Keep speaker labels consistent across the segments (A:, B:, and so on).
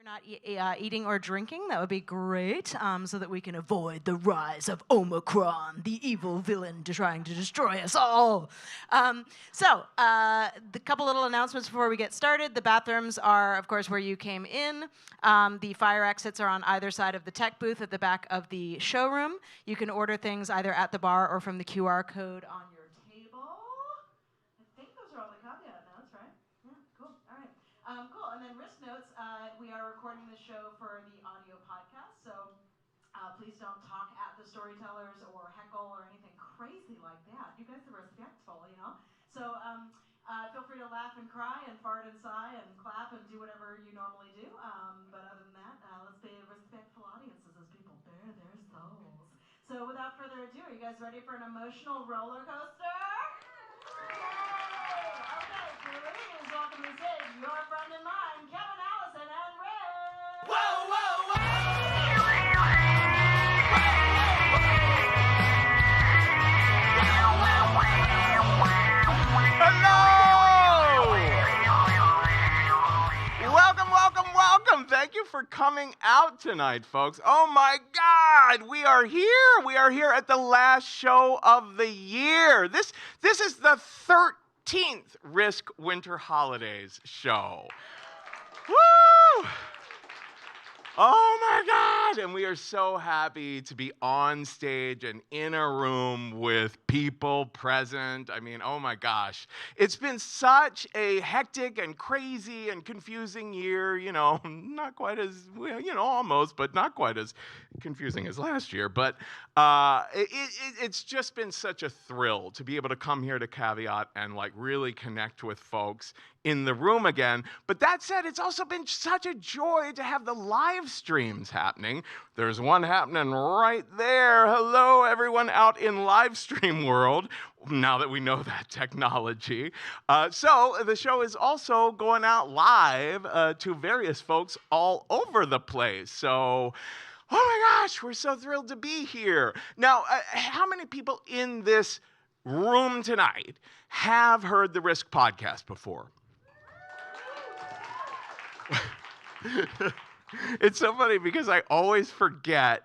A: Not eating or drinking, that would be great, so that we can avoid the rise of Omicron, the evil villain trying to destroy us all. The couple little announcements before we get started. The bathrooms are, of course, where you came in. The fire exits are on either side of the tech booth at the back of the showroom. You can order things either at the bar or from the QR code on your table. I think those are all the caveat notes, right? Yeah, cool. All right. Cool. And then risk notes. We are recording this show for the audio podcast, so please don't talk at the storytellers or heckle or anything crazy like that. You guys are respectful, you know? So feel free to laugh and cry and fart and sigh and clap and do whatever you normally do. But other than that, let's be respectful audiences as people bare their souls. So without further ado, are you guys ready for an emotional roller coaster? Okay, please welcome to the stage your friend and mine, Kevin, Allison, and Rick. Whoa, whoa, whoa!
B: Hello! Welcome, welcome, welcome. Thank you for coming out tonight, folks. Oh my God, we are here. We are here at the last show of the year. This is the 13th Risk Winter Holidays show. Woo! Oh my God! And we are so happy to be on stage and in a room with people present. I mean, oh my gosh. It's been such a hectic and crazy and confusing year, you know, not quite as, well, you know, almost, but not quite as confusing as last year. But it's just been such a thrill to be able to come here to Caveat and like really connect with folks in the room again. But that said, it's also been such a joy to have the live streams happening. There's one happening right there. Hello, everyone out in live stream world, now that we know that technology. So the show is also going out live to various folks all over the place. So, oh my gosh, we're so thrilled to be here. Now, how many people in this room tonight have heard the Risk podcast before? It's so funny because I always forget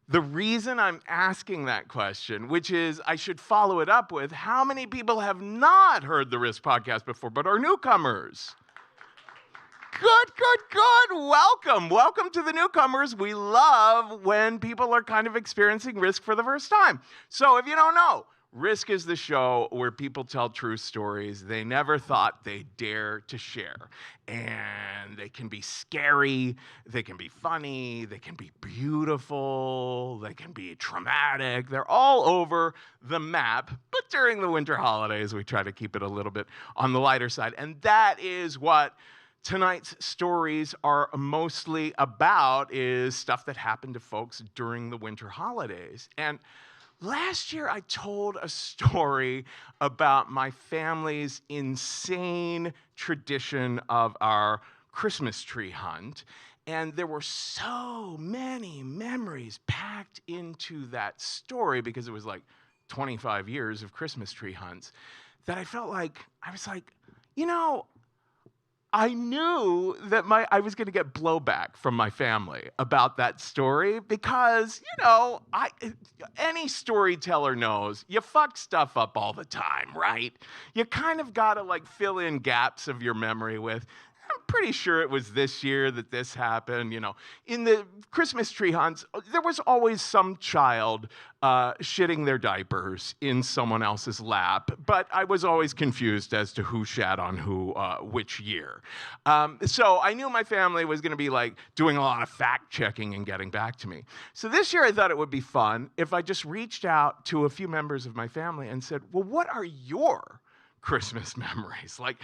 B: the reason I'm asking that question, which is I should follow it up with how many people have not heard the Risk podcast before but are newcomers? Good. Welcome. Welcome to the newcomers. We love when people are kind of experiencing Risk for the first time. So if you don't know, Risk is the show where people tell true stories they never thought they'd dare to share. And they can be scary, they can be funny, they can be beautiful, they can be traumatic. They're all over the map. But during the winter holidays, we try to keep it a little bit on the lighter side. And that is what tonight's stories are mostly about, is stuff that happened to folks during the winter holidays. And last year, I told a story about my family's insane tradition of our Christmas tree hunt. And there were so many memories packed into that story because it was like 25 years of Christmas tree hunts that I felt like, I was like, you know, I knew that I was going to get blowback from my family about that story because, you know, any storyteller knows you fuck stuff up all the time, right? You kind of got to like fill in gaps of your memory with, I'm pretty sure it was this year that this happened, you know. In the Christmas tree hunts, there was always some child shitting their diapers in someone else's lap, but I was always confused as to who shat on who which year. So I knew my family was going to be like doing a lot of fact checking and getting back to me. So this year I thought it would be fun if I just reached out to a few members of my family and said, well, what are your Christmas memories? Like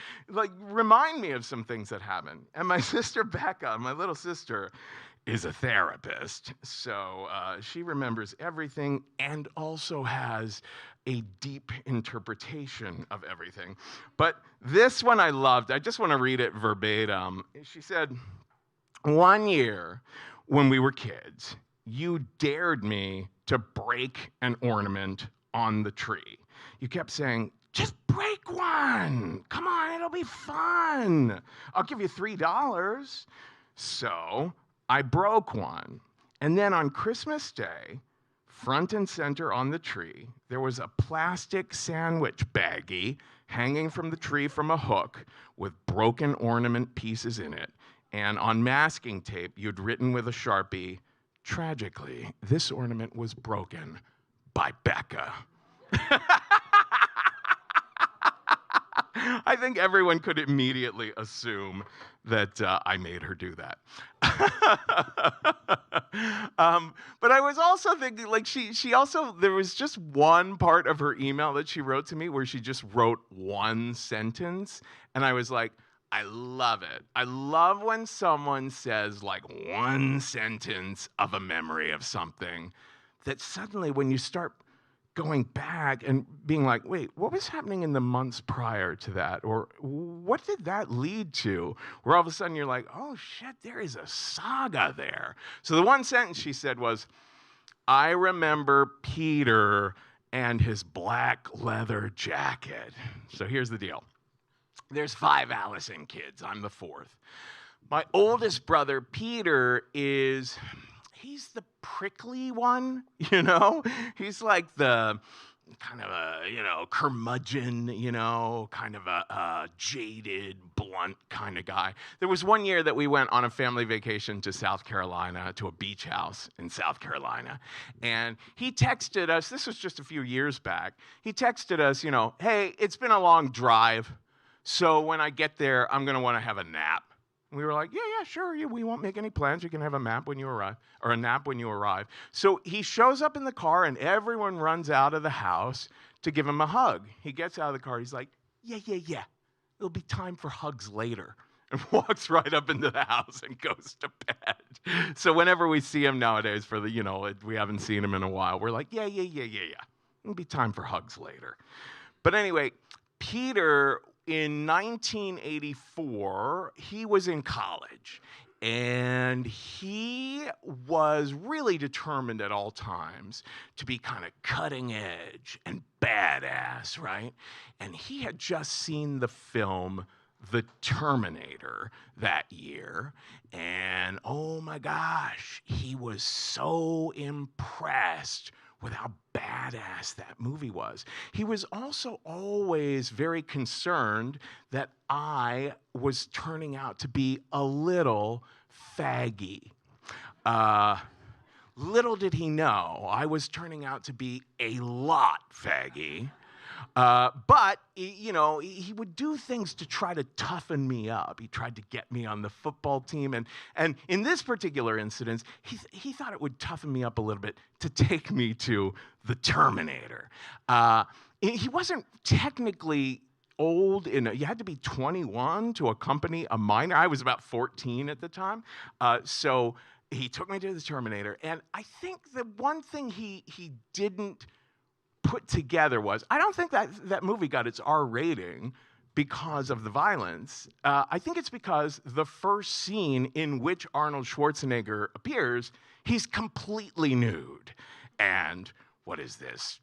B: remind me of some things that happened. And my sister Becca, my little sister, is a therapist. So she remembers everything and also has a deep interpretation of everything. But this one I loved. I just want to read it verbatim. She said, one year when we were kids, you dared me to break an ornament on the tree. You kept saying, just break one. Come on, it'll be fun. I'll give you $3. So I broke one. And then on Christmas Day, front and center on the tree, there was a plastic sandwich baggie hanging from the tree from a hook with broken ornament pieces in it. And on masking tape, you'd written with a Sharpie, "Tragically, this ornament was broken by Becca." I think everyone could immediately assume that I made her do that. But I was also thinking, like, she also, there was just one part of her email that she wrote to me where she just wrote one sentence. And I was like, I love it. I love when someone says like one sentence of a memory of something that suddenly when you start going back and being like, wait, what was happening in the months prior to that? Or what did that lead to? Where all of a sudden you're like, oh shit, there is a saga there. So the one sentence she said was, I remember Peter and his black leather jacket. So here's the deal. There's 5 Allison kids. I'm the 4th. My oldest brother, Peter, he's the prickly one, you know? He's like the kind of a, curmudgeon, kind of a jaded, blunt kind of guy. There was one year that we went on a family vacation to South Carolina, to a beach house in South Carolina. And he texted us, this was just a few years back, he texted us, hey, it's been a long drive, so when I get there, I'm going to want to have a nap. And we were like, yeah, sure. Yeah, we won't make any plans. You can have a nap when you arrive, or a nap when you arrive. So he shows up in the car, and everyone runs out of the house to give him a hug. He gets out of the car. He's like, yeah. It'll be time for hugs later. And walks right up into the house and goes to bed. So whenever we see him nowadays for the, we haven't seen him in a while, we're like, yeah. It'll be time for hugs later. But anyway, Peter, in 1984, he was in college, and he was really determined at all times to be kind of cutting edge and badass, right? And he had just seen the film The Terminator that year, and oh my gosh, he was so impressed with how badass that movie was. He was also always very concerned that I was turning out to be a little faggy. Little did he know, I was turning out to be a lot faggy. But, he would do things to try to toughen me up. He tried to get me on the football team. And in this particular incident, he thought it would toughen me up a little bit to take me to the Terminator. He wasn't technically old. You had to be 21 to accompany a minor. I was about 14 at the time. So he took me to the Terminator. And I think the one thing he didn't put together was, I don't think that movie got its R rating because of the violence. I think it's because the first scene in which Arnold Schwarzenegger appears, he's completely nude. And what is this,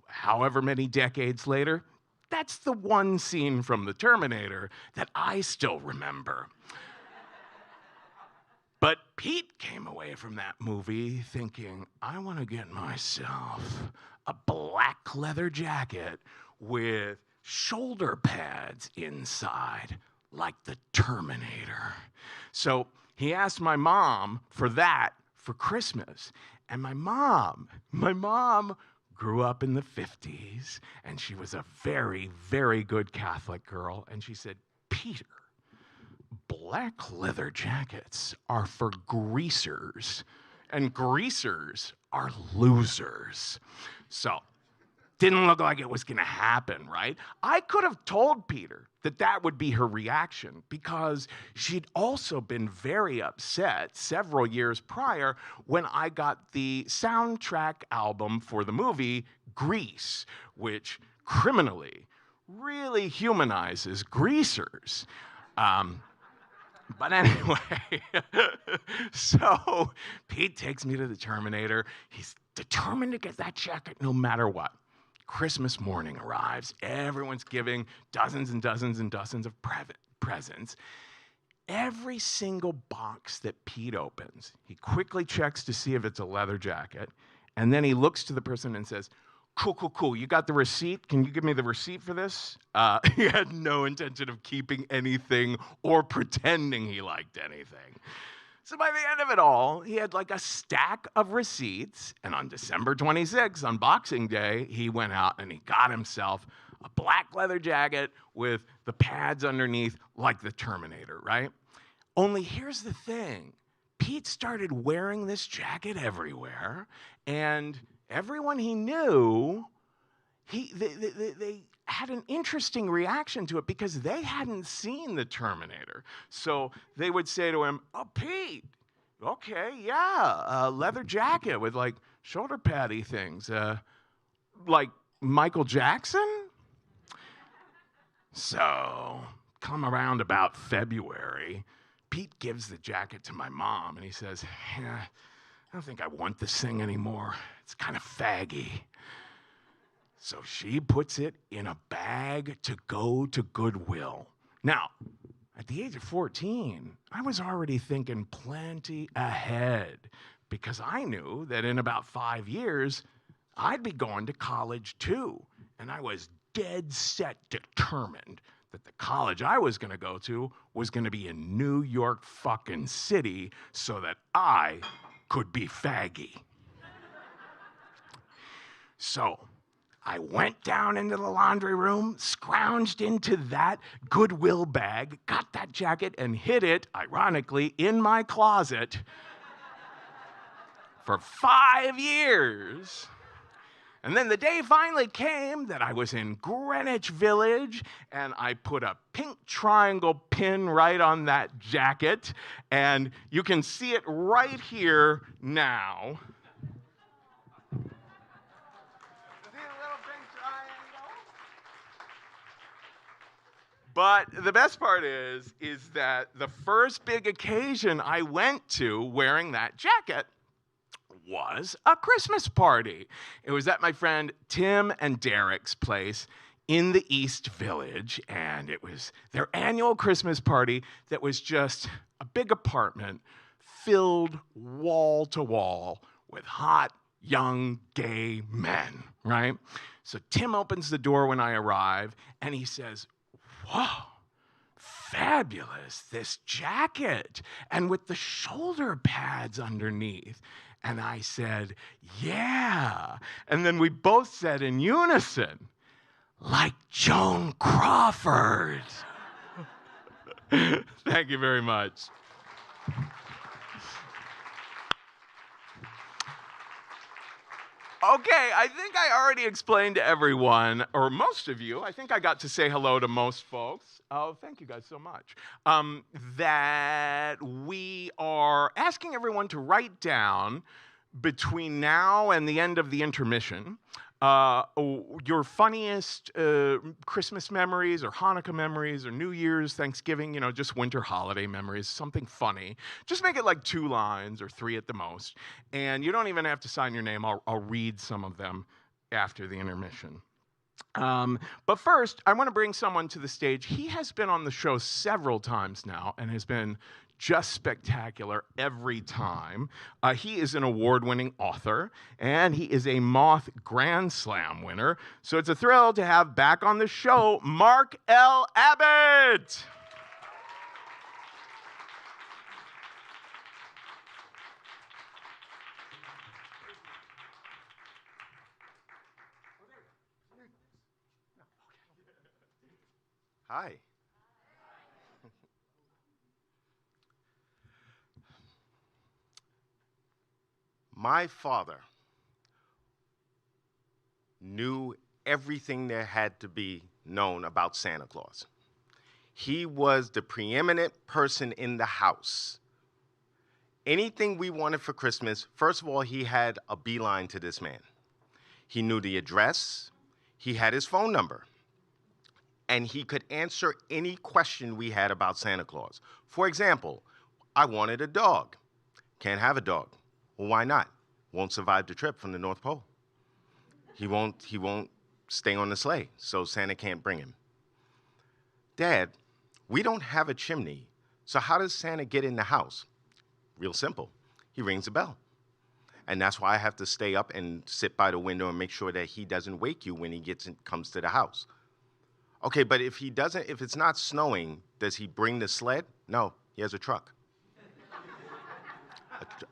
B: however many decades later? That's the one scene from The Terminator that I still remember. But Pete came away from that movie thinking, I want to get myself a black leather jacket with shoulder pads inside, like the Terminator. So he asked my mom for that for Christmas. And my mom grew up in the 50s, and she was a very, very good Catholic girl. And she said, Peter, black leather jackets are for greasers, and greasers are losers. So, didn't look like it was going to happen, right? I could have told Peter that would be her reaction, because she'd also been very upset several years prior when I got the soundtrack album for the movie Grease, which criminally really humanizes greasers. But anyway, so Pete takes me to the Terminator. He's determined to get that jacket no matter what. Christmas morning arrives. Everyone's giving dozens and dozens and dozens of presents. every single box that Pete opens, he quickly checks to see if it's a leather jacket, and then he looks to the person and says, "Cool, cool, cool. You got the receipt? Can you give me the receipt for this?" He had no intention of keeping anything or pretending he liked anything. So by the end of it all, he had like a stack of receipts. And on December 26th, on Boxing Day, he went out and he got himself a black leather jacket with the pads underneath, like the Terminator, right? Only here's the thing. Pete started wearing this jacket everywhere, and everyone he knew, they had an interesting reaction to it because they hadn't seen the Terminator. So they would say to him, "Oh, Pete, okay, yeah, a leather jacket with like shoulder paddy things, like Michael Jackson?" So come around about February, Pete gives the jacket to my mom and he says, "Yeah, I don't think I want this thing anymore. It's kind of faggy." So she puts it in a bag to go to Goodwill. Now, at the age of 14, I was already thinking plenty ahead because I knew that in about 5 years, I'd be going to college too. And I was dead set determined that the college I was going to go to was going to be in New York fucking City so that I could be faggy. So I went down into the laundry room, scrounged into that Goodwill bag, got that jacket, and hid it, ironically, in my closet for 5 years. And then the day finally came that I was in Greenwich Village, and I put a pink triangle pin right on that jacket, and you can see it right here now. But the best part is that the first big occasion I went to wearing that jacket was a Christmas party. It was at my friend Tim and Derek's place in the East Village, and it was their annual Christmas party that was just a big apartment filled wall to wall with hot, young, gay men, right? So Tim opens the door when I arrive, and he says, "Whoa, fabulous, this jacket, and with the shoulder pads underneath." And I said, "Yeah." And then we both said in unison, "Like Joan Crawford." Thank you very much. Okay, I think I already explained to everyone, or most of you, I think I got to say hello to most folks. Oh, thank you guys so much. That we are asking everyone to write down between now and the end of the intermission your funniest Christmas memories or Hanukkah memories or New Year's, Thanksgiving, just winter holiday memories, something funny. Just make it like 2 lines or 3 at the most. And you don't even have to sign your name. I'll read some of them after the intermission. But first, I want to bring someone to the stage. He has been on the show several times now and has been just spectacular every time. He is an award-winning author, and he is a Moth Grand Slam winner. So it's a thrill to have back on the show, Mark L. Abbott.
C: Hi. My father knew everything there had to be known about Santa Claus. He was the preeminent person in the house. Anything we wanted for Christmas, first of all, he had a beeline to this man. He knew the address, he had his phone number, and he could answer any question we had about Santa Claus. For example, I wanted a dog. Can't have a dog. Well, why not? Won't survive the trip from the North Pole. He won't stay on the sleigh, so Santa can't bring him. Dad, we don't have a chimney, So how does Santa get in the house? Real simple. He rings a bell. And that's why I have to stay up and sit by the window and make sure that he doesn't wake you when he comes to the house. Okay, but if it's not snowing, does he bring the sled? No, he has a truck.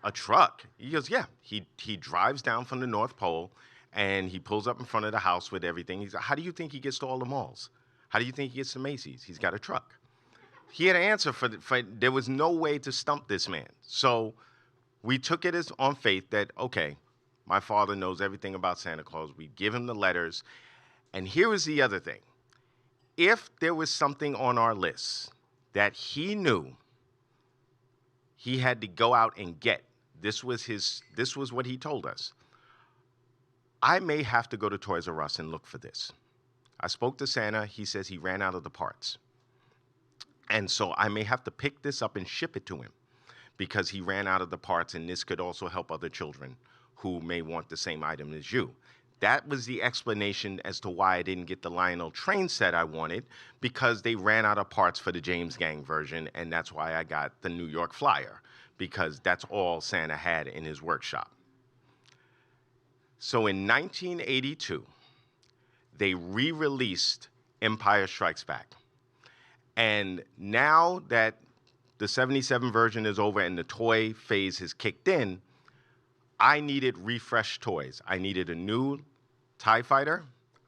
C: A truck? He goes, yeah. He drives down from the North Pole and he pulls up in front of the house with everything. He's like, how do you think he gets to all the malls? How do you think he gets to Macy's? He's got a truck. He had an answer for there was no way to stump this man. So we took it as on faith that, okay, my father knows everything about Santa Claus. We give him the letters. And here was the other thing. If there was something on our list that he knew he had to go out and get, this was what he told us. I may have to go to Toys R Us and look for this. I spoke to Santa. He says he ran out of the parts. And so I may have to pick this up and ship it to him because he ran out of the parts, and this could also help other children who may want the same item as you. That was the explanation as to why I didn't get the Lionel train set I wanted, because they ran out of parts for the James Gang version, and that's why I got the New York Flyer, because that's all Santa had in his workshop. So in 1982, they re-released Empire Strikes Back. And now that the 77 version is over and the toy phase has kicked in, I needed refreshed toys. I needed a new TIE Fighter,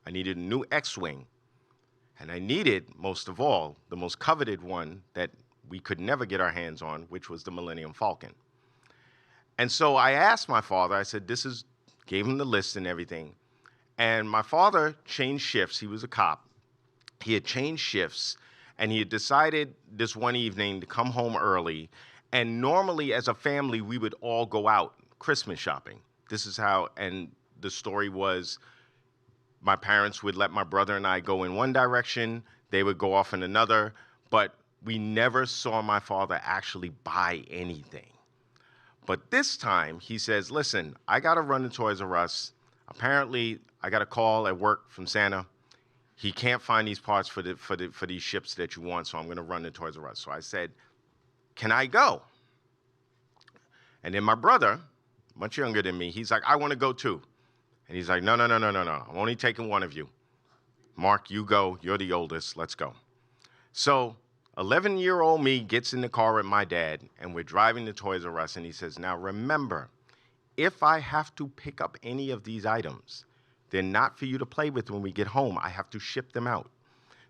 C: I needed a new X-Wing, and I needed, most of all, the most coveted one that we could never get our hands on, which was the Millennium Falcon. And so I asked my father, I said, gave him the list and everything, and my father changed shifts. He was a cop. He had changed shifts, and he had decided this one evening to come home early, and normally as a family, we would all go out Christmas shopping. This is how, and the story was, my parents would let my brother and I go in one direction, they would go off in another, but we never saw my father actually buy anything. But this time, he says, listen, I gotta run to Toys R Us. Apparently, I got a call at work from Santa. He can't find these parts for these ships that you want, so I'm gonna run to Toys R Us. So I said, can I go? And then my brother, much younger than me, he's like, I wanna go too. And he's like, no, I'm only taking one of you. Mark, you go, you're the oldest, let's go. So 11-year-old me gets in the car with my dad, and we're driving to Toys R Us, and he says, now remember, if I have to pick up any of these items, they're not for you to play with when we get home. I have to ship them out.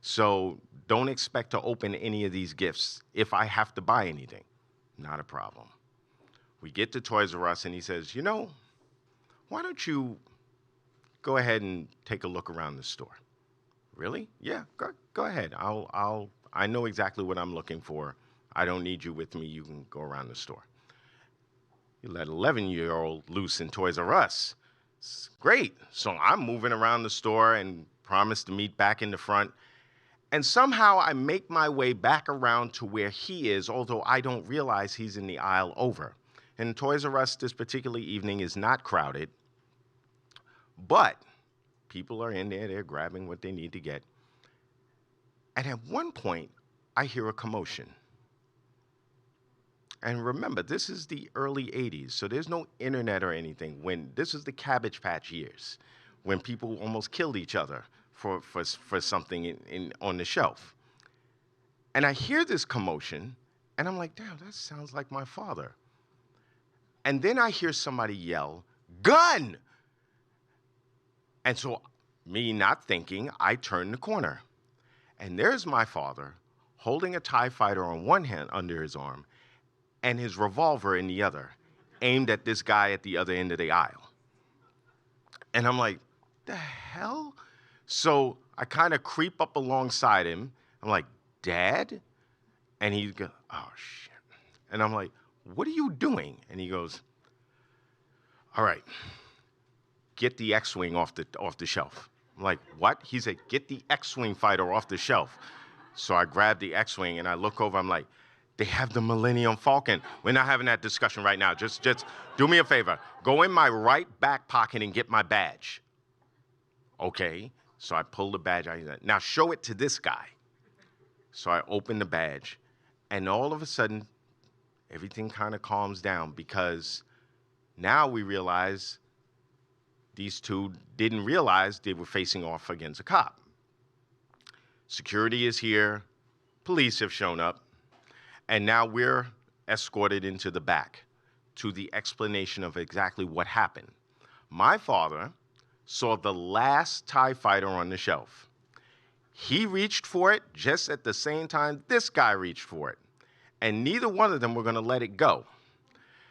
C: So don't expect to open any of these gifts if I have to buy anything. Not a problem. We get to Toys R Us, and he says, you know, why don't you go ahead and take a look around the store? Really? Yeah, go ahead. I know exactly what I'm looking for. I don't need you with me. You can go around the store. You let 11-year-old loose in Toys R Us. It's great. So I'm moving around the store and promise to meet back in the front. And somehow I make my way back around to where he is, although I don't realize he's in the aisle over. And Toys R Us this particular evening is not crowded, but people are in there, they're grabbing what they need to get. And at one point, I hear a commotion. And remember, this is the early 80s, so there's no internet or anything. This is the Cabbage Patch years, when people almost killed each other for something on the shelf. And I hear this commotion, and I'm like, damn, that sounds like my father. And then I hear somebody yell, gun! And so, me not thinking, I turn the corner. And there's my father holding a TIE Fighter on one hand under his arm and his revolver in the other, aimed at this guy at the other end of the aisle. And I'm like, the hell? So I kind of creep up alongside him. I'm like, Dad? And he goes, oh, shit. And I'm like, what are you doing? And he goes, all right, get the X-Wing off the shelf. I'm like, what? He said, get the X-Wing fighter off the shelf. So I grab the X-Wing and I look over, I'm like, they have the Millennium Falcon. We're not having that discussion right now. Just do me a favor. Go in my right back pocket and get my badge. Okay, so I pull the badge out. Now show it to this guy. So I open the badge, And all of a sudden, everything kind of calms down because now we realize these two didn't realize they were facing off against a cop. Security is here, police have shown up, and now we're escorted into the back to the explanation of exactly what happened. My father saw the last TIE fighter on the shelf. He reached for it just at the same time this guy reached for it. And neither one of them were going to let it go.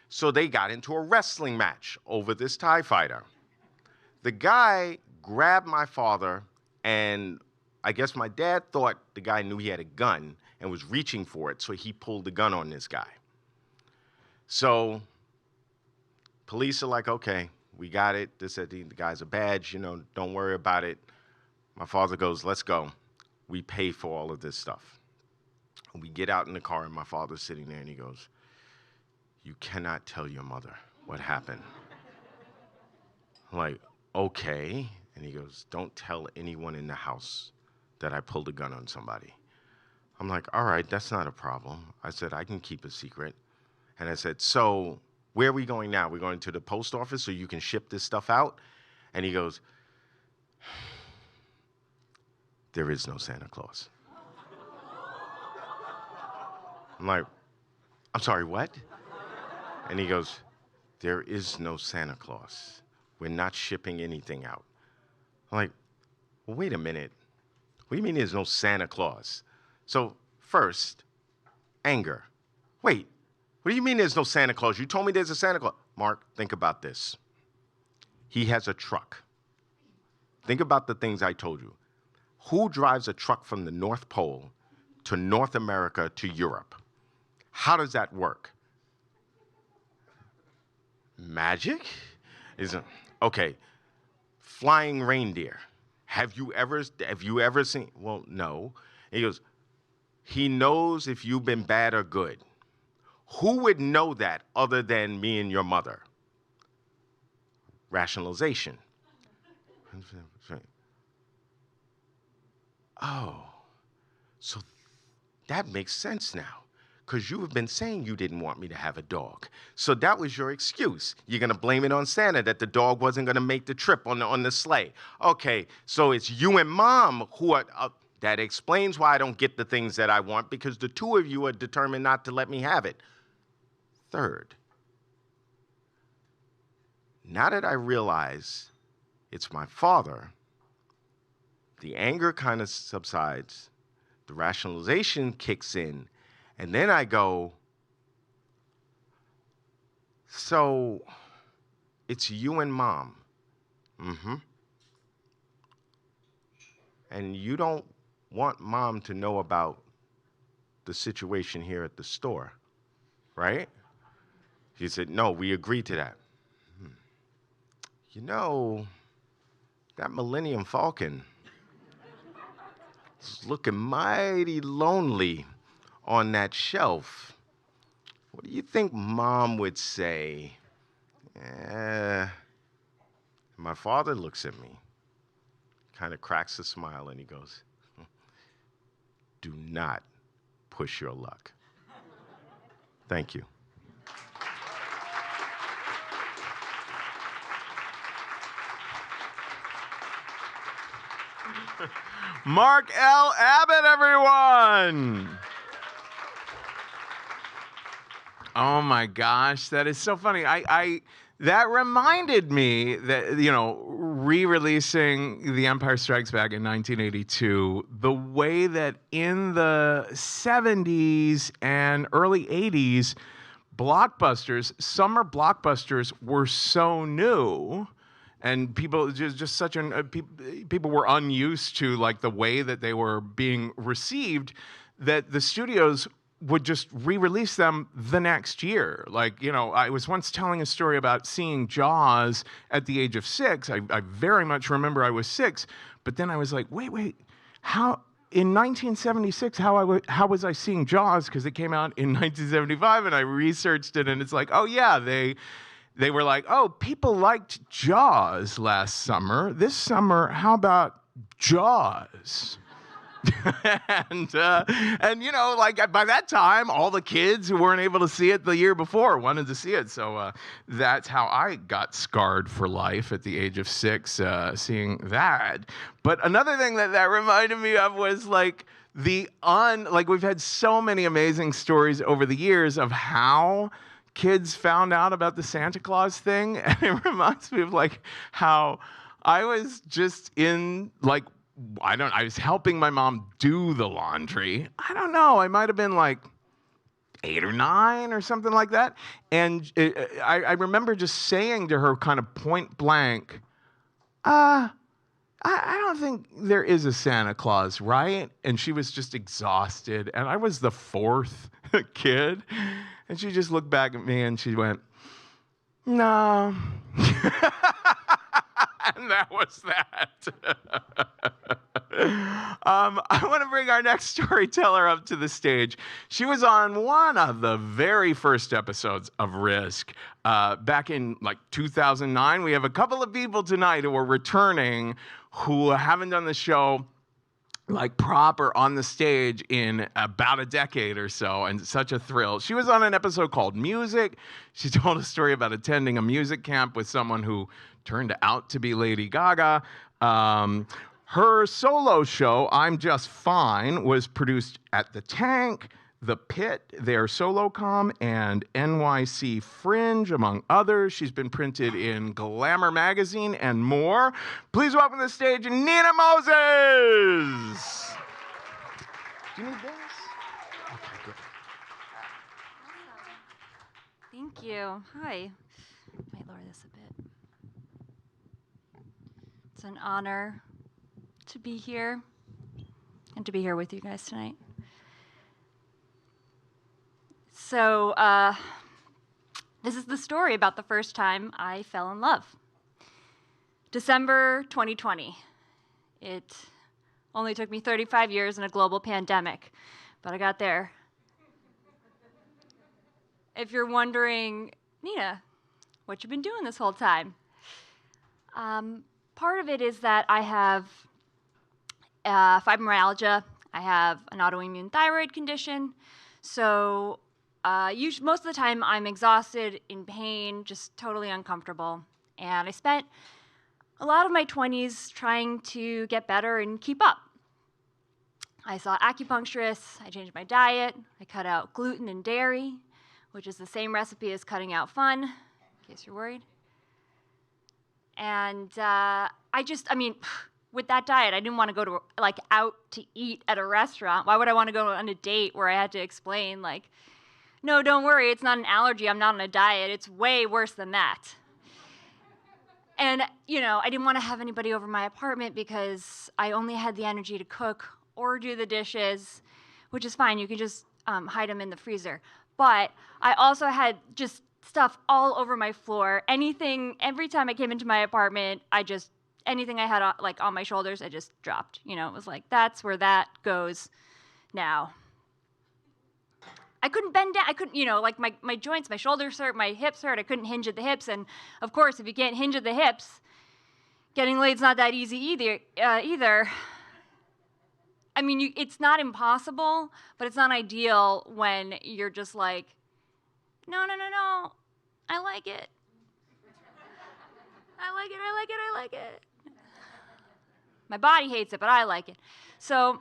C: So they got into a wrestling match over this TIE fighter. The guy grabbed my father, and I guess my dad thought the guy knew he had a gun and was reaching for it, so he pulled the gun on this guy. So police are like, okay, we got it. They said the guy's a badge, don't worry about it. My father goes, let's go. We pay for all of this stuff. We get out in the car, and my father's sitting there, and he goes, you cannot tell your mother what happened. I'm like, okay. And he goes, don't tell anyone in the house that I pulled a gun on somebody. I'm like, all right, that's not a problem. I said, I can keep a secret. And I said, so where are we going now? We're going to the post office so you can ship this stuff out? And he goes, there is no Santa Claus. I'm like, I'm sorry, what? And he goes, there is no Santa Claus. We're not shipping anything out. I'm like, well, wait a minute. What do you mean there's no Santa Claus? So first, anger. Wait, what do you mean there's no Santa Claus? You told me there's a Santa Claus. Mark, think about this. He has a truck. Think about the things I told you. Who drives a truck from the North Pole to North America to Europe? How does that work? Magic? Okay. Flying reindeer. Have you ever seen? Well, no. He goes, he knows if you've been bad or good. Who would know that other than me and your mother? Rationalization. Oh, so that makes sense now. Because you have been saying you didn't want me to have a dog. So that was your excuse. You're going to blame it on Santa that the dog wasn't going to make the trip on the sleigh. Okay, so it's you and Mom who are... that explains why I don't get the things that I want, because the two of you are determined not to let me have it. Third, now that I realize it's my father, the anger kind of subsides, the rationalization kicks in, and then I go, so it's you and Mom. Mm-hmm. And you don't want Mom to know about the situation here at the store, right? He said, no, we agreed to that. You know, that Millennium Falcon is looking mighty lonely on that shelf. What do you think Mom would say? My father looks at me, kind of cracks a smile, and he goes, do not push your luck. Thank you.
B: Mark L. Abbott, everyone. Oh my gosh, that is so funny. That reminded me that, re-releasing The Empire Strikes Back in 1982, the way that in the 70s and early 80s, summer blockbusters were so new. And people people were unused to like the way that they were being received, that the studios would just re-release them the next year. Like, I was once telling a story about seeing Jaws at the age of 6. I very much remember I was 6, but then I was like, wait, how in 1976, how was I seeing Jaws? Because it came out in 1975, and I researched it, and it's like, oh yeah, they were like, oh, people liked Jaws last summer. This summer, how about Jaws? and you know, like by that time, all the kids who weren't able to see it the year before wanted to see it. So that's how I got scarred for life at the age of 6, seeing that. But another thing that reminded me of was like like we've had so many amazing stories over the years of how kids found out about the Santa Claus thing, and it reminds me of like how I was just in like. I was helping my mom do the laundry. I don't know. I might have been like 8 or 9 or something like that. And I remember just saying to her kind of point blank, I don't think there is a Santa Claus, right? And she was just exhausted. And I was the 4th kid. And she just looked back at me and she went, no. And that was that. I want to bring our next storyteller up to the stage. She was on one of the very first episodes of Risk back in like 2009. We have a couple of people tonight who are returning who haven't done the show like proper on the stage in about a decade or so, and such a thrill. She was on an episode called Music. She told a story about attending a music camp with someone who turned out to be Lady Gaga. Her solo show, I'm Just Fine, was produced at The Tank, The Pit, their Solocom, and NYC Fringe, among others. She's been printed in Glamour magazine and more. Please welcome to the stage Nina Moses. Do you need this? Okay, good.
D: Thank you. Hi. Might lower this a bit. It's an honor to be here and to be here with you guys tonight. So, this is the story about the first time I fell in love. December 2020. It only took me 35 years and a global pandemic, but I got there. If you're wondering, Nina, what you been doing this whole time? Part of it is that I have fibromyalgia. I have an autoimmune thyroid condition. So most of the time I'm exhausted, in pain, just totally uncomfortable. And I spent a lot of my 20s trying to get better and keep up. I saw acupuncturists, I changed my diet, I cut out gluten and dairy, which is the same recipe as cutting out fun, in case you're worried. And with that diet, I didn't want to go to out to eat at a restaurant. Why would I want to go on a date where I had to explain no, don't worry, it's not an allergy, I'm not on a diet, it's way worse than that. And, I didn't want to have anybody over my apartment because I only had the energy to cook or do the dishes, which is fine, you can just hide them in the freezer. But I also had just stuff all over my floor. Every time I came into my apartment, anything I had on my shoulders, I just dropped. It was like, that's where that goes now. I couldn't bend down. I couldn't, my joints, my shoulders hurt, my hips hurt. I couldn't hinge at the hips. And of course, if you can't hinge at the hips, getting laid's not that easy either. I mean, it's not impossible, but it's not ideal when you're just like, no, I like it. I like it. My body hates it, but I like it. So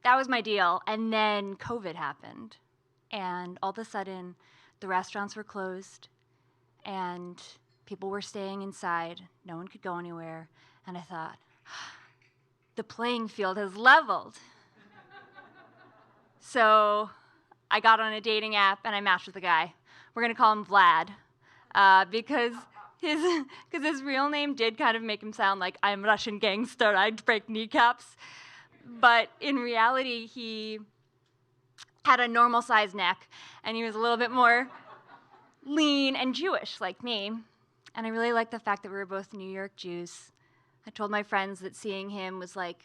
D: that was my deal. And then COVID happened. And all of a sudden, the restaurants were closed. And people were staying inside. No one could go anywhere. And I thought, the playing field has leveled. So I got on a dating app and I matched with a guy. We're going to call him Vlad. Because his real name did kind of make him sound like, I'm Russian gangster, I'd break kneecaps. But in reality, he had a normal-sized neck, and he was a little bit more lean and Jewish, like me. And I really liked the fact that we were both New York Jews. I told my friends that seeing him was like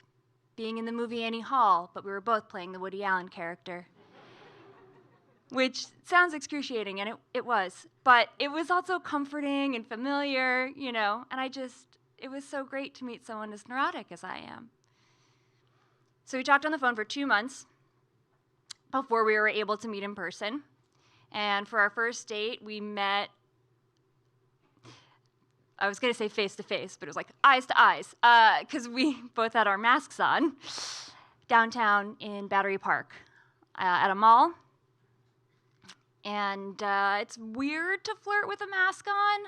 D: being in the movie Annie Hall, but we were both playing the Woody Allen character. Which sounds excruciating, and it was. But it was also comforting and familiar, and it was so great to meet someone as neurotic as I am. So we talked on the phone for 2 months before we were able to meet in person. And for our first date, we met, I was going to say face to face, but it was like eyes to eyes, because we both had our masks on downtown in Battery Park at a mall. And it's weird to flirt with a mask on.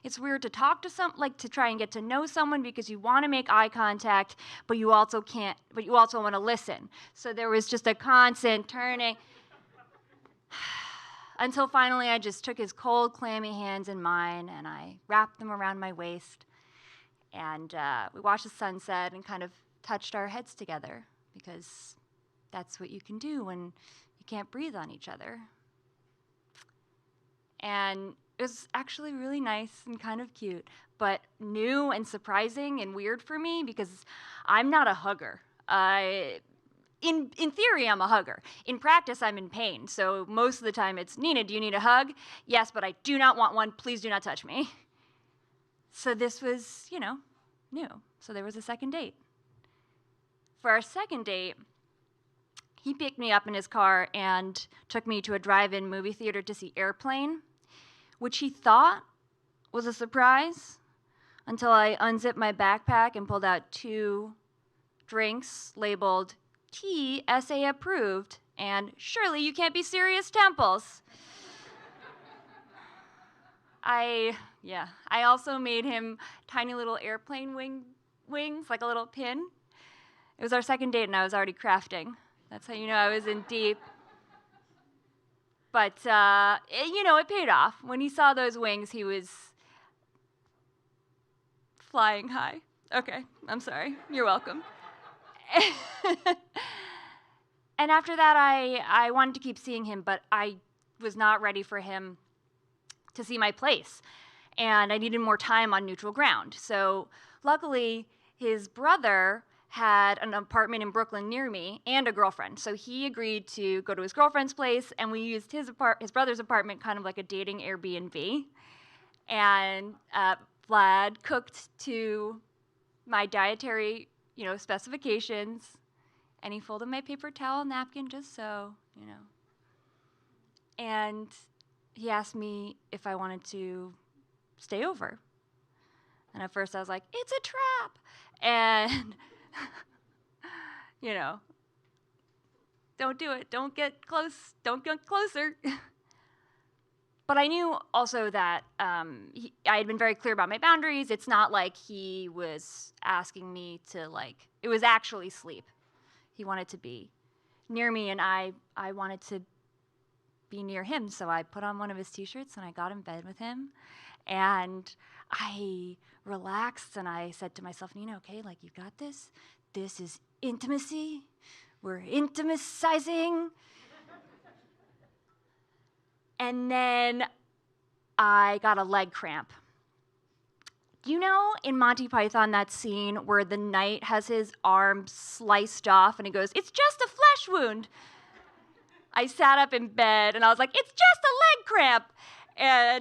D: It's weird to talk to to try and get to know someone because you want to make eye contact, but you also want to listen. So there was just a constant turning until finally I just took his cold, clammy hands in mine and I wrapped them around my waist. And we watched the sunset and kind of touched our heads together because that's what you can do when you can't breathe on each other. And it was actually really nice and kind of cute, but new and surprising and weird for me because I'm not a hugger. In theory, I'm a hugger. In practice, I'm in pain. So most of the time it's, Nina, do you need a hug? Yes, but I do not want one. Please do not touch me. So this was, new. So there was a second date. For our second date, he picked me up in his car and took me to a drive-in movie theater to see Airplane, which he thought was a surprise until I unzipped my backpack and pulled out 2 drinks labeled TSA approved and surely you can't be serious temples. I also made him tiny little airplane wings, like a little pin. It was our second date and I was already crafting. That's how you know I was in deep. But, it paid off. When he saw those wings, he was flying high. Okay, I'm sorry. You're welcome. And after that, I wanted to keep seeing him, but I was not ready for him to see my place. And I needed more time on neutral ground. So luckily, his brother had an apartment in Brooklyn near me and a girlfriend. So he agreed to go to his girlfriend's place, and we used his brother's apartment kind of like a dating Airbnb. And Vlad cooked to my dietary, specifications, and he folded my paper towel napkin just so, And he asked me if I wanted to stay over. And at first I was like, it's a trap. And don't do it. Don't get close. Don't get closer. But I knew also that I had been very clear about my boundaries. It's not like he was asking me to, it was actually sleep. He wanted to be near me, and I wanted to be near him. So I put on one of his T-shirts, and I got in bed with him. And I relaxed, and I said to myself, Nina, okay, you got this. This is intimacy. We're intimacizing. And then I got a leg cramp. You know in Monty Python that scene where the knight has his arm sliced off and he goes, it's just a flesh wound. I sat up in bed and I was like, it's just a leg cramp.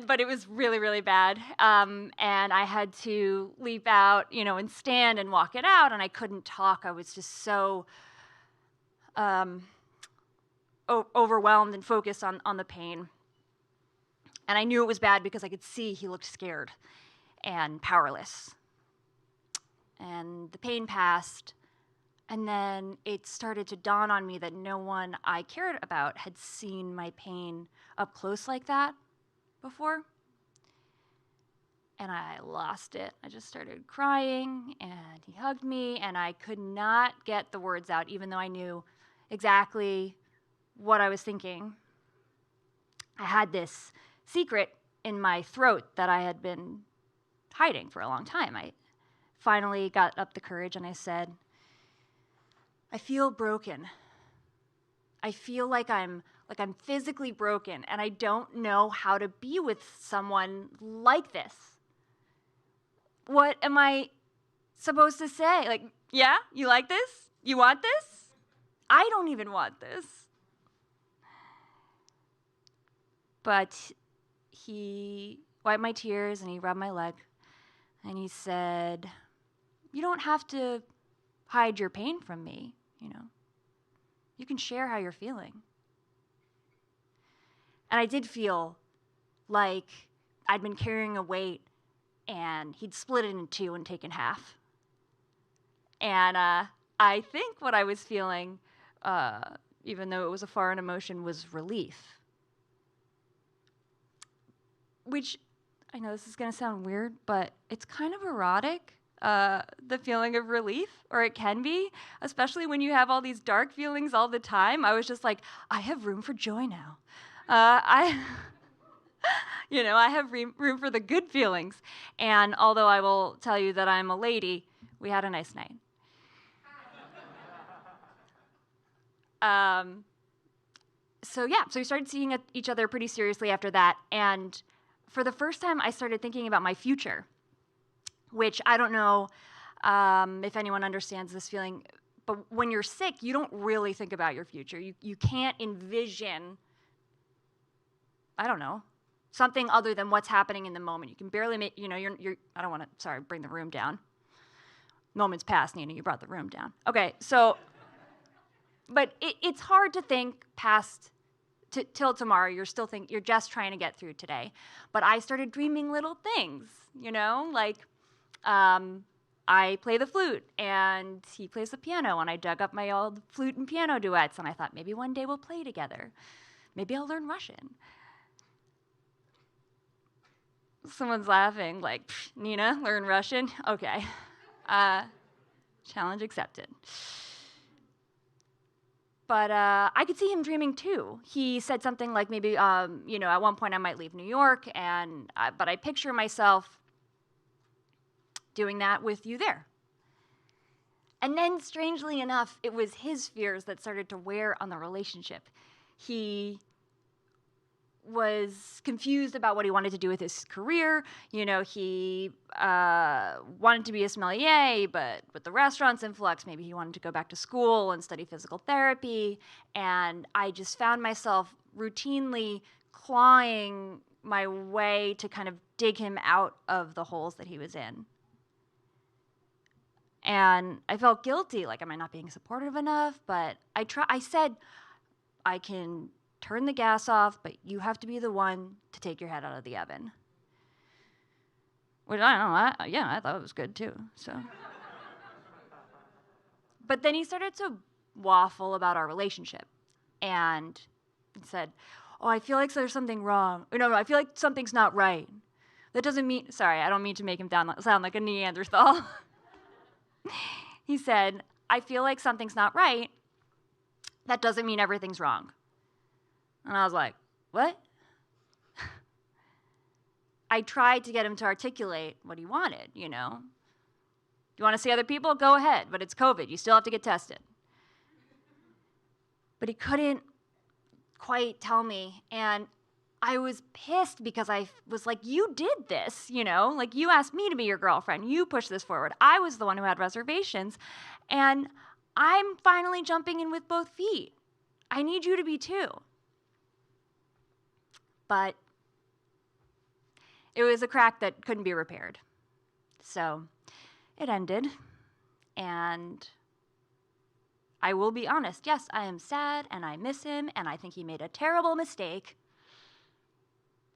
D: But it was really, really bad. And I had to leap out, and stand and walk it out, and I couldn't talk. I was just so overwhelmed and focused on the pain. And I knew it was bad because I could see he looked scared and powerless. And the pain passed, and then it started to dawn on me that no one I cared about had seen my pain up close like that before. And I lost it. I just started crying, and he hugged me, and I could not get the words out, even though I knew exactly what I was thinking. I had this secret in my throat that I had been hiding for a long time. I finally got up the courage, and I said, I feel broken. I feel like I'm physically broken, and I don't know how to be with someone like this. What am I supposed to say? Yeah, you like this? You want this? I don't even want this. But he wiped my tears and he rubbed my leg and he said, you don't have to hide your pain from me. you know? You can share how you're feeling. And I did feel like I'd been carrying a weight and he'd split it in two and taken half. And I think what I was feeling, even though it was a foreign emotion, was relief. Which, I know this is going to sound weird, but it's kind of erotic, the feeling of relief, or it can be, especially when you have all these dark feelings all the time. I was just like, I have room for joy now. I have room for the good feelings. And although I will tell you that I'm a lady, we had a nice night. So we started seeing each other pretty seriously after that. And for the first time, I started thinking about my future, which I don't know if anyone understands this feeling, but when you're sick, you don't really think about your future. You can't envision, I don't know, something other than what's happening in the moment. You can barely make, I don't want to, bring the room down. Moment's passed, Nina, you brought the room down. Okay, so, but it's hard to think past till tomorrow. You're just trying to get through today. But I started dreaming little things, like I play the flute and he plays the piano, and I dug up my old flute and piano duets, and I thought maybe one day we'll play together. Maybe I'll learn Russian. Someone's laughing, like, Nina, learn Russian? Okay. Challenge accepted. But I could see him dreaming too. He said something like maybe, at one point I might leave New York, but I picture myself doing that with you there. And then, strangely enough, it was his fears that started to wear on the relationship. He was confused about what he wanted to do with his career. He wanted to be a sommelier, but with the restaurant's influx, maybe he wanted to go back to school and study physical therapy. And I just found myself routinely clawing my way to kind of dig him out of the holes that he was in. And I felt guilty, like, am I not being supportive enough? But I said, I can turn the gas off, but you have to be the one to take your head out of the oven. Which I don't know, I thought it was good too, so. But then he started to waffle about our relationship. And he said, I feel like there's something wrong. No, I feel like something's not right. That doesn't mean, I don't mean to make him sound like a Neanderthal. He said, I feel like something's not right. That doesn't mean everything's wrong. And I was like, what? I tried to get him to articulate what he wanted, You want to see other people? Go ahead, but it's COVID. You still have to get tested. But he couldn't quite tell me, and I was pissed because I was like, you did this, Like, you asked me to be your girlfriend. You pushed this forward. I was the one who had reservations, and I'm finally jumping in with both feet. I need you to be too. But it was a crack that couldn't be repaired. So it ended, and I will be honest. Yes, I am sad, and I miss him, and I think he made a terrible mistake.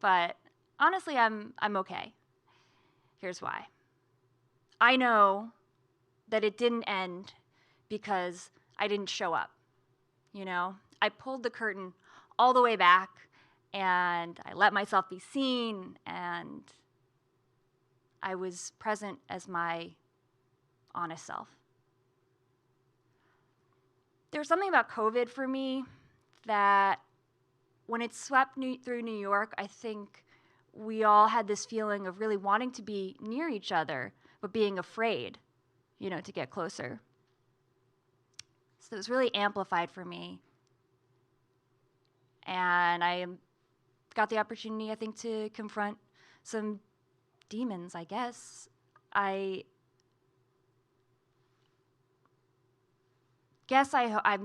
D: But honestly, I'm okay. Here's why. I know that it didn't end because I didn't show up. I pulled the curtain all the way back, and I let myself be seen, and I was present as my honest self. There's something about COVID for me that when it swept through New York, I think we all had this feeling of really wanting to be near each other, but being afraid, to get closer. So it was really amplified for me. And I got the opportunity, I think, to confront some demons, I guess. I'm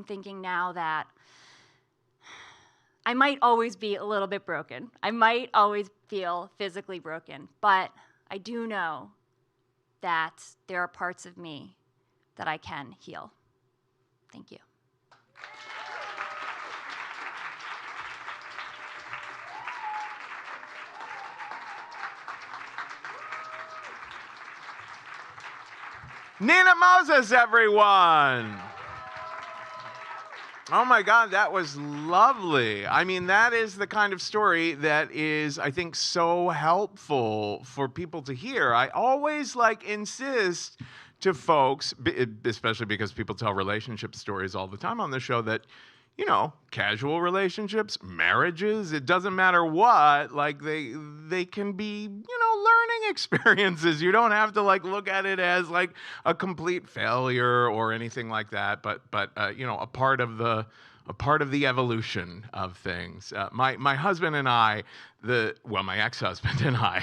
D: thinking now that I might always be a little bit broken. I might always feel physically broken, but I do know that there are parts of me that I can heal. Thank you.
B: Nina Moses, everyone. Oh my God, that was lovely. I mean, that is the kind of story that is, I think, so helpful for people to hear. I always insist to folks, especially because people tell relationship stories all the time on the show, that casual relationships, marriages, it doesn't matter what, they can be, learning experiences. You don't have to look at it as a complete failure or anything like that, but a part of the evolution of things. My husband and I, my ex-husband and I,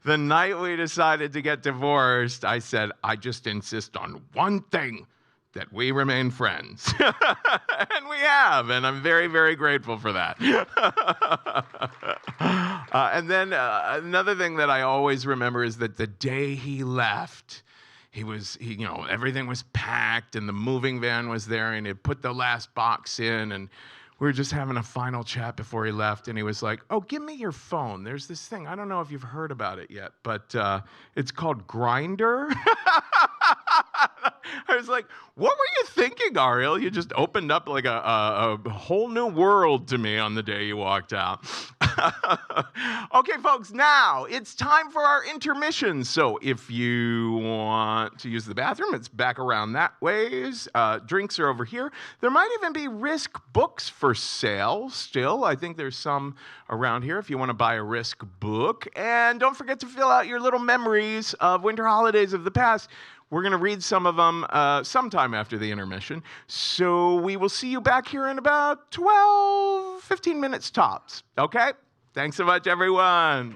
B: the night we decided to get divorced, I said, I just insist on one thing, that we remain friends. And we have, and I'm very, very grateful for that. And then another thing that I always remember is that the day he left, everything was packed and the moving van was there and he put the last box in and we were just having a final chat before he left and he was like, oh, give me your phone. There's this thing. I don't know if you've heard about it yet, but it's called Grindr. I was like, what were you thinking, Ariel? You just opened up a whole new world to me on the day you walked out. Okay, folks, now it's time for our intermission. So if you want to use the bathroom, it's back around that ways. Drinks are over here. There might even be Risk books for sale still. I think there's some around here if you want to buy a Risk book. And don't forget to fill out your little memories of winter holidays of the past. We're going to read some of them sometime after the intermission. So we will see you back here in about 12, 15 minutes tops. Okay? Thanks so much, everyone.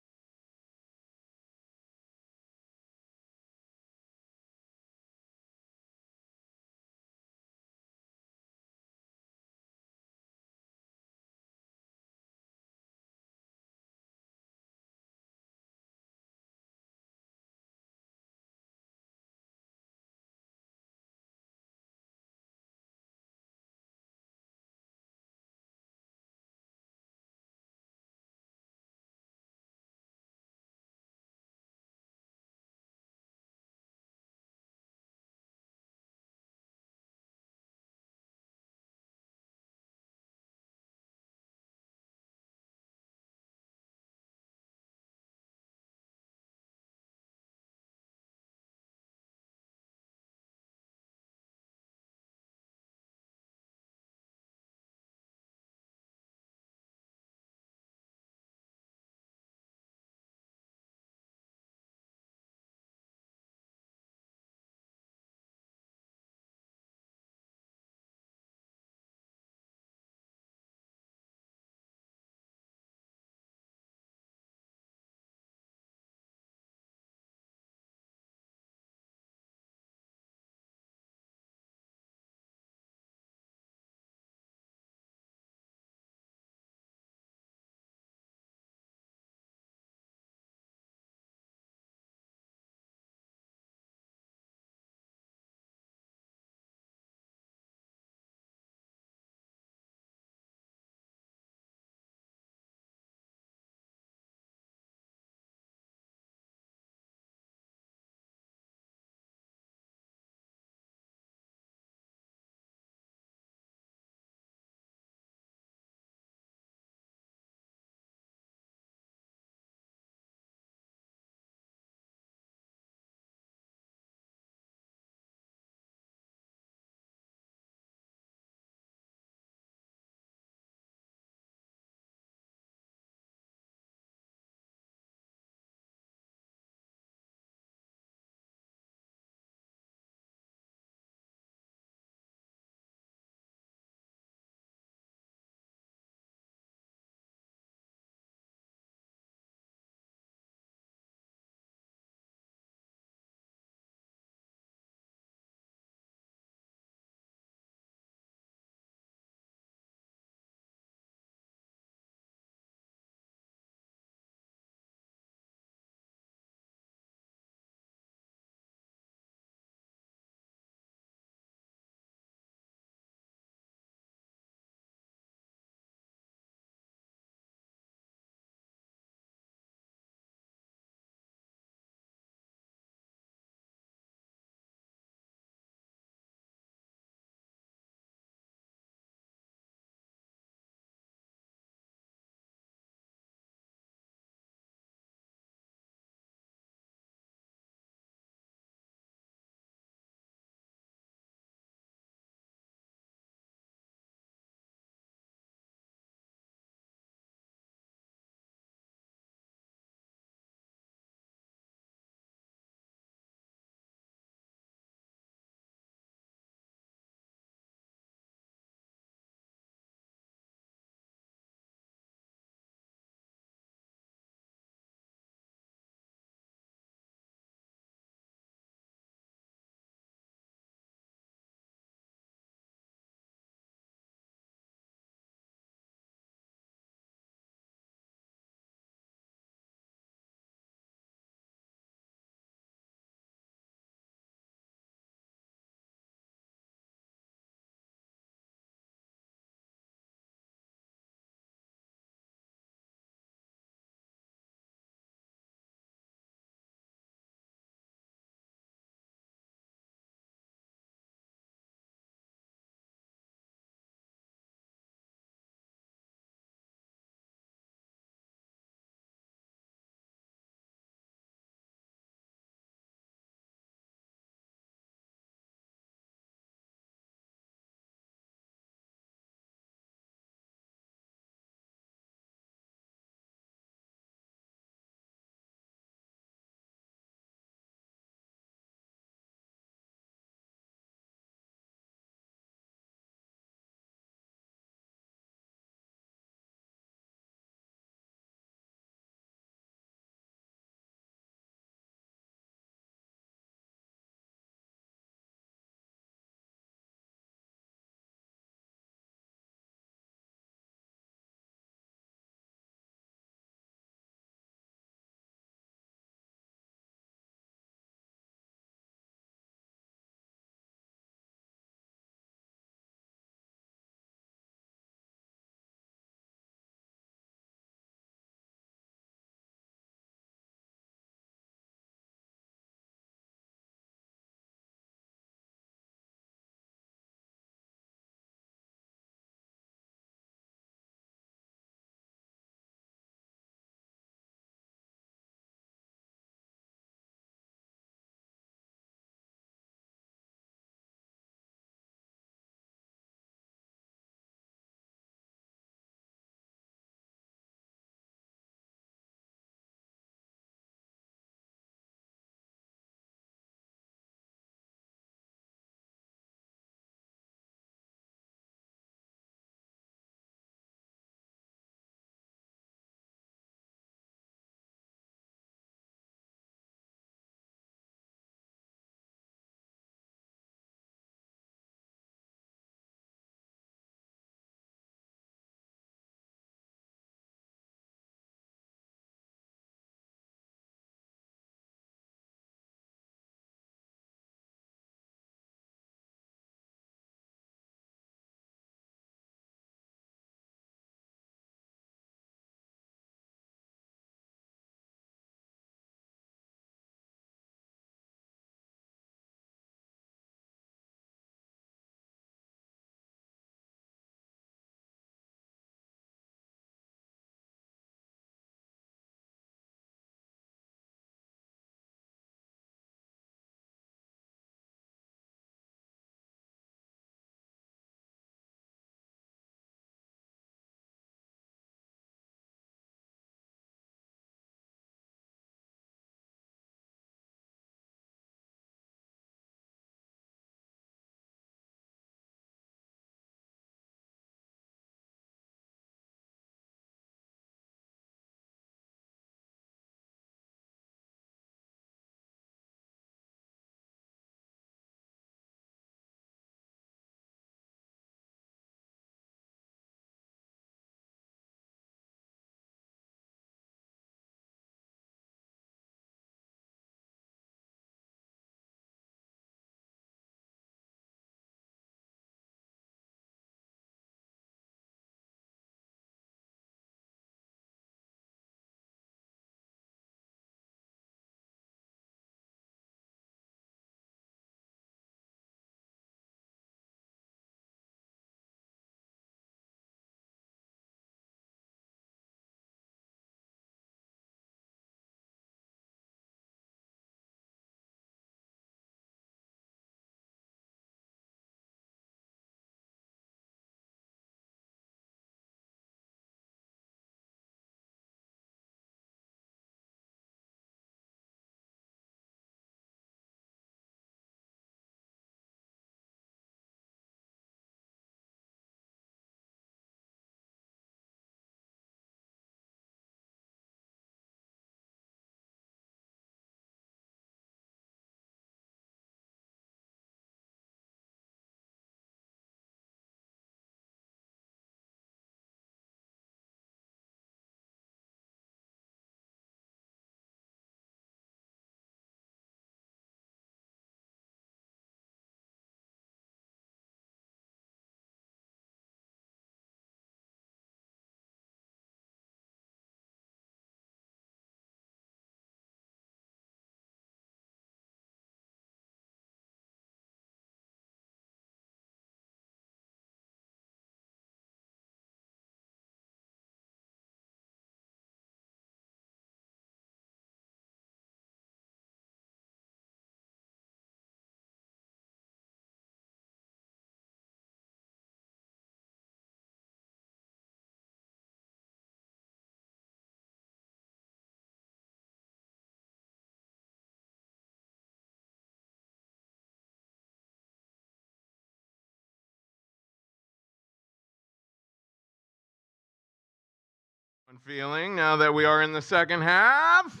B: feeling now that we are in the second half?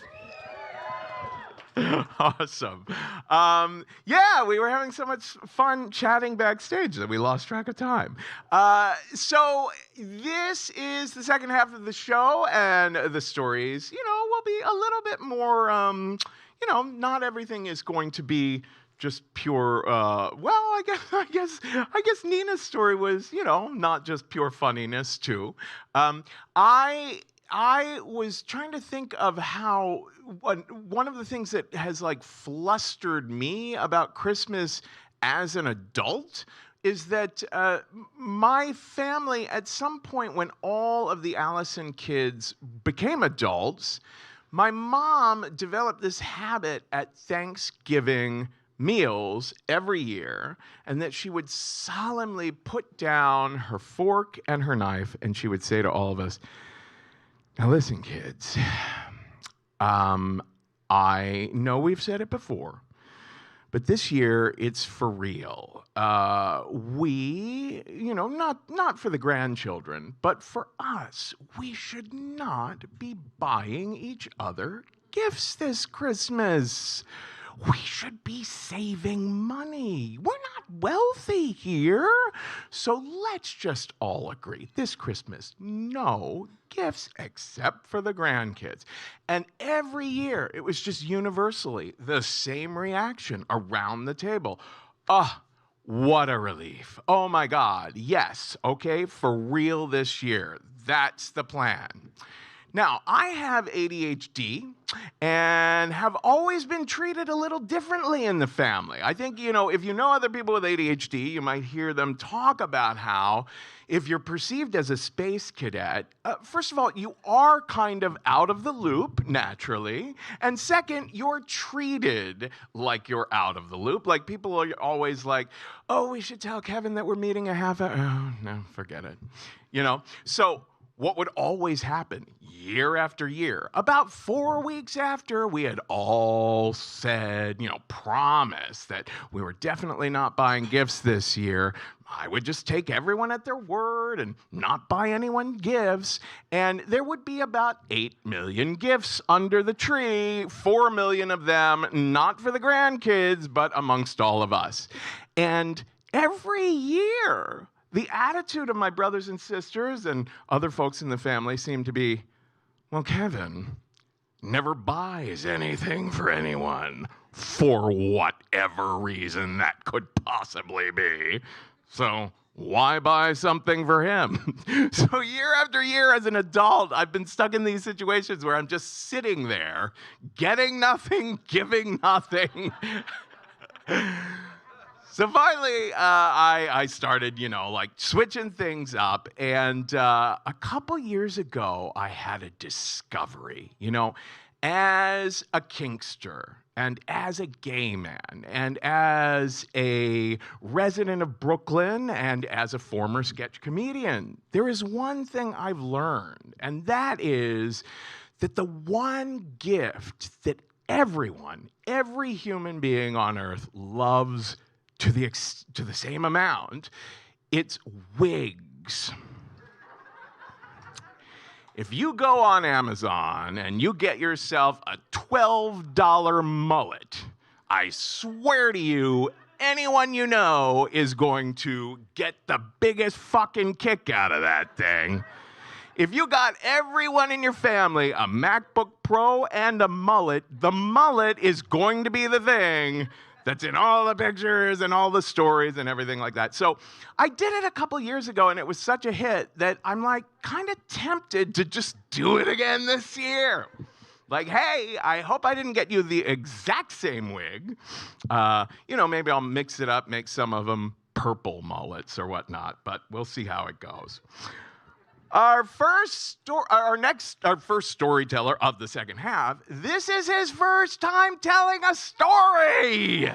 B: Awesome. Yeah, we were having so much fun chatting backstage that we lost track of time. So this is the second half of the show, and the stories, will be a little bit more, not everything is going to be just pure, I guess Nina's story was, not just pure funniness too. I was trying to think of how one of the things that has like flustered me about Christmas as an adult is that my family, at some point when all of the Allison kids became adults, my mom developed this habit at Thanksgiving meals every year, and that she would solemnly put down her fork and her knife, and she would say to all of us, "Now listen, kids, I know we've said it before, but this year it's for real. We, not for the grandchildren, but for us, we should not be buying each other gifts this Christmas. We should be saving money. We're not wealthy here. So let's just all agree this Christmas, no gifts except for the grandkids." And every year, it was just universally the same reaction around the table. What a relief. Oh my God. Yes. Okay. For real this year. That's the plan. Now, I have ADHD and have always been treated a little differently in the family. I think, if you know other people with ADHD, you might hear them talk about how if you're perceived as a space cadet, first of all, you are kind of out of the loop, naturally. And second, you're treated like you're out of the loop. Like people are always like, "Oh, we should tell Kevin that we're meeting a half hour." Oh, no, forget it. So what would always happen year after year, about 4 weeks after we had all said, promised that we were definitely not buying gifts this year, I would just take everyone at their word and not buy anyone gifts. And there would be about 8 million gifts under the tree, 4 million of them not for the grandkids, but amongst all of us. And every year, the attitude of my brothers and sisters and other folks in the family seemed to be, "Well, Kevin never buys anything for anyone, for whatever reason that could possibly be. So why buy something for him?" So year after year as an adult, I've been stuck in these situations where I'm just sitting there, getting nothing, giving nothing. So finally, I started, switching things up. And a couple years ago, I had a discovery, as a kinkster and as a gay man and as a resident of Brooklyn and as a former sketch comedian. There is one thing I've learned, and that is that the one gift that every human being on earth loves to the same amount, it's wigs. If you go on Amazon and you get yourself a $12 mullet, I swear to you, anyone you know is going to get the biggest fucking kick out of that thing. If you got everyone in your family a MacBook Pro and a mullet, the mullet is going to be the thing that's in all the pictures and all the stories and everything like that. So I did it a couple years ago, and it was such a hit that I'm like kind of tempted to just do it again this year. Like, hey, I hope I didn't get you the exact same wig. Maybe I'll mix it up, make some of them purple mullets or whatnot, but we'll see how it goes. Our first storyteller of the second half, this is his first time telling a story.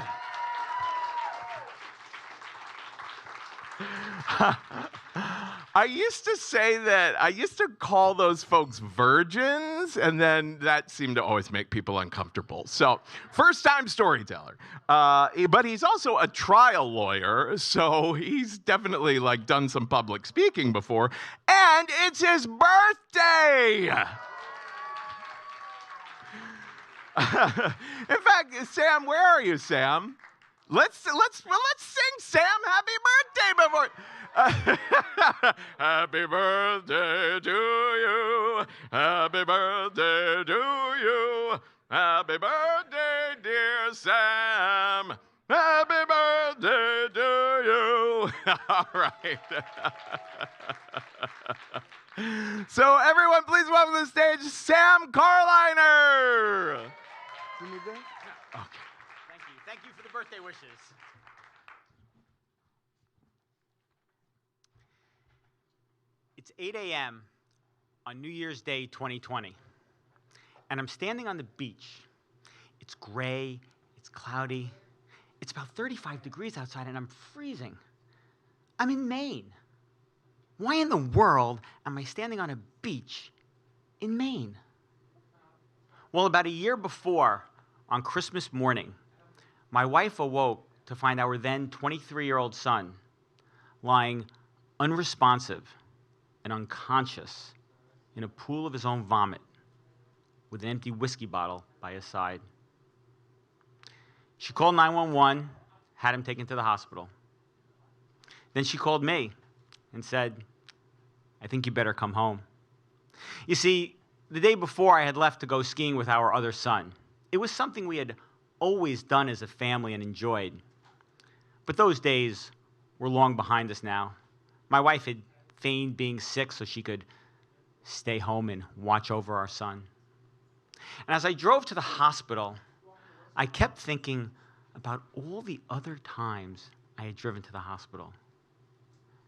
B: I used to say that, I used to call those folks virgins, and then that seemed to always make people uncomfortable. So, first-time storyteller. But he's also a trial lawyer, so he's definitely like done some public speaking before. And it's his birthday! In fact, Sam, where are you, Sam? Let's sing Sam happy birthday before. Happy birthday to you. Happy birthday to you. Happy birthday, dear Sam. Happy birthday to you. All right. So everyone, please welcome to the stage Sam Carliner. Okay.
E: Thank you. Thank you for the birthday wishes. It's 8 a.m. on New Year's Day 2020, and I'm standing on the beach. It's gray, it's cloudy, it's about 35 degrees outside, and I'm freezing. I'm in Maine. Why in the world am I standing on a beach in Maine? Well, about a year before, on Christmas morning, my wife awoke to find our then 23-year-old son lying unresponsive and unconscious in a pool of his own vomit with an empty whiskey bottle by his side. She called 911, had him taken to the hospital. Then she called me and said, "I think you better come home." You see, the day before I had left to go skiing with our other son. It was something we had always done as a family and enjoyed. But those days were long behind us now. My wife had feigned being sick so she could stay home and watch over our son. And as I drove to the hospital, I kept thinking about all the other times I had driven to the hospital.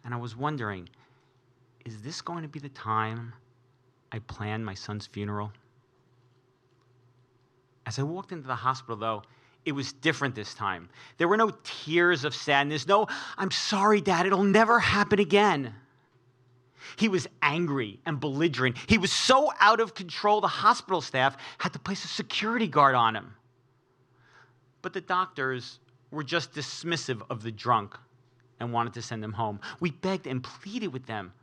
E: And I was wondering, is this going to be the time I plan my son's funeral? As I walked into the hospital, though, it was different this time. There were no tears of sadness, no, "I'm sorry, Dad, it'll never happen again." He was angry and belligerent. He was so out of control, the hospital staff had to place a security guard on him. But the doctors were just dismissive of the drunk and wanted to send him home. We begged and pleaded with them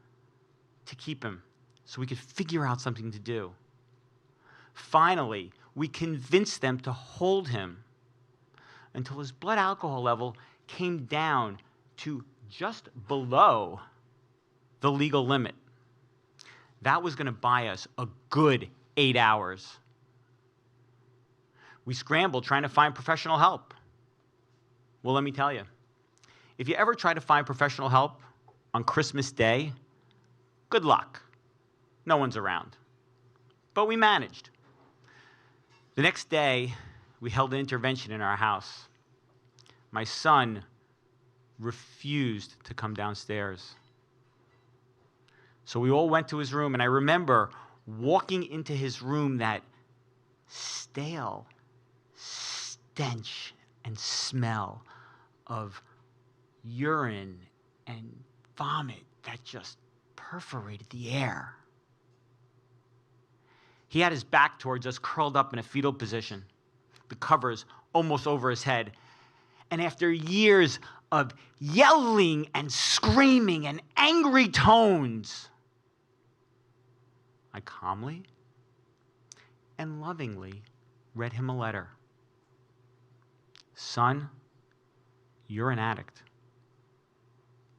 E: to keep him so we could figure out something to do. Finally, we convinced them to hold him until his blood alcohol level came down to just below the legal limit. That was going to buy us a good 8 hours. We scrambled trying to find professional help. Well, let me tell you, if you ever try to find professional help on Christmas Day, good luck. No one's around. But we managed. The next day, we held an intervention in our house. My son refused to come downstairs. So we all went to his room, and I remember walking into his room, that stale stench and smell of urine and vomit that just perforated the air. He had his back towards us, curled up in a fetal position, the covers almost over his head. And after years of yelling and screaming and angry tones, I calmly and lovingly read him a letter. "Son, you're an addict.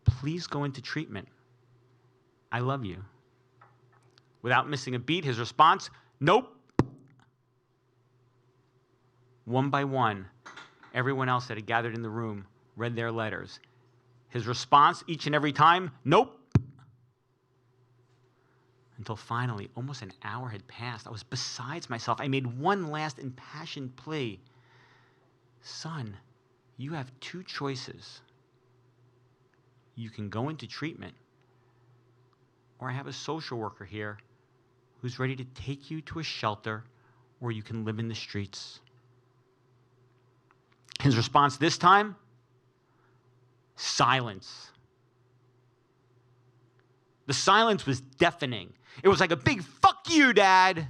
E: Please go into treatment. I love you." Without missing a beat, his response, "Nope." One by one, everyone else that had gathered in the room read their letters. His response each and every time, "Nope." Until finally, almost an hour had passed. I was besides myself. I made one last impassioned plea. "Son, you have two choices. You can go into treatment, or I have a social worker here who's ready to take you to a shelter, or you can live in the streets." His response this time? Silence. The silence was deafening. It was like a big "fuck you, Dad."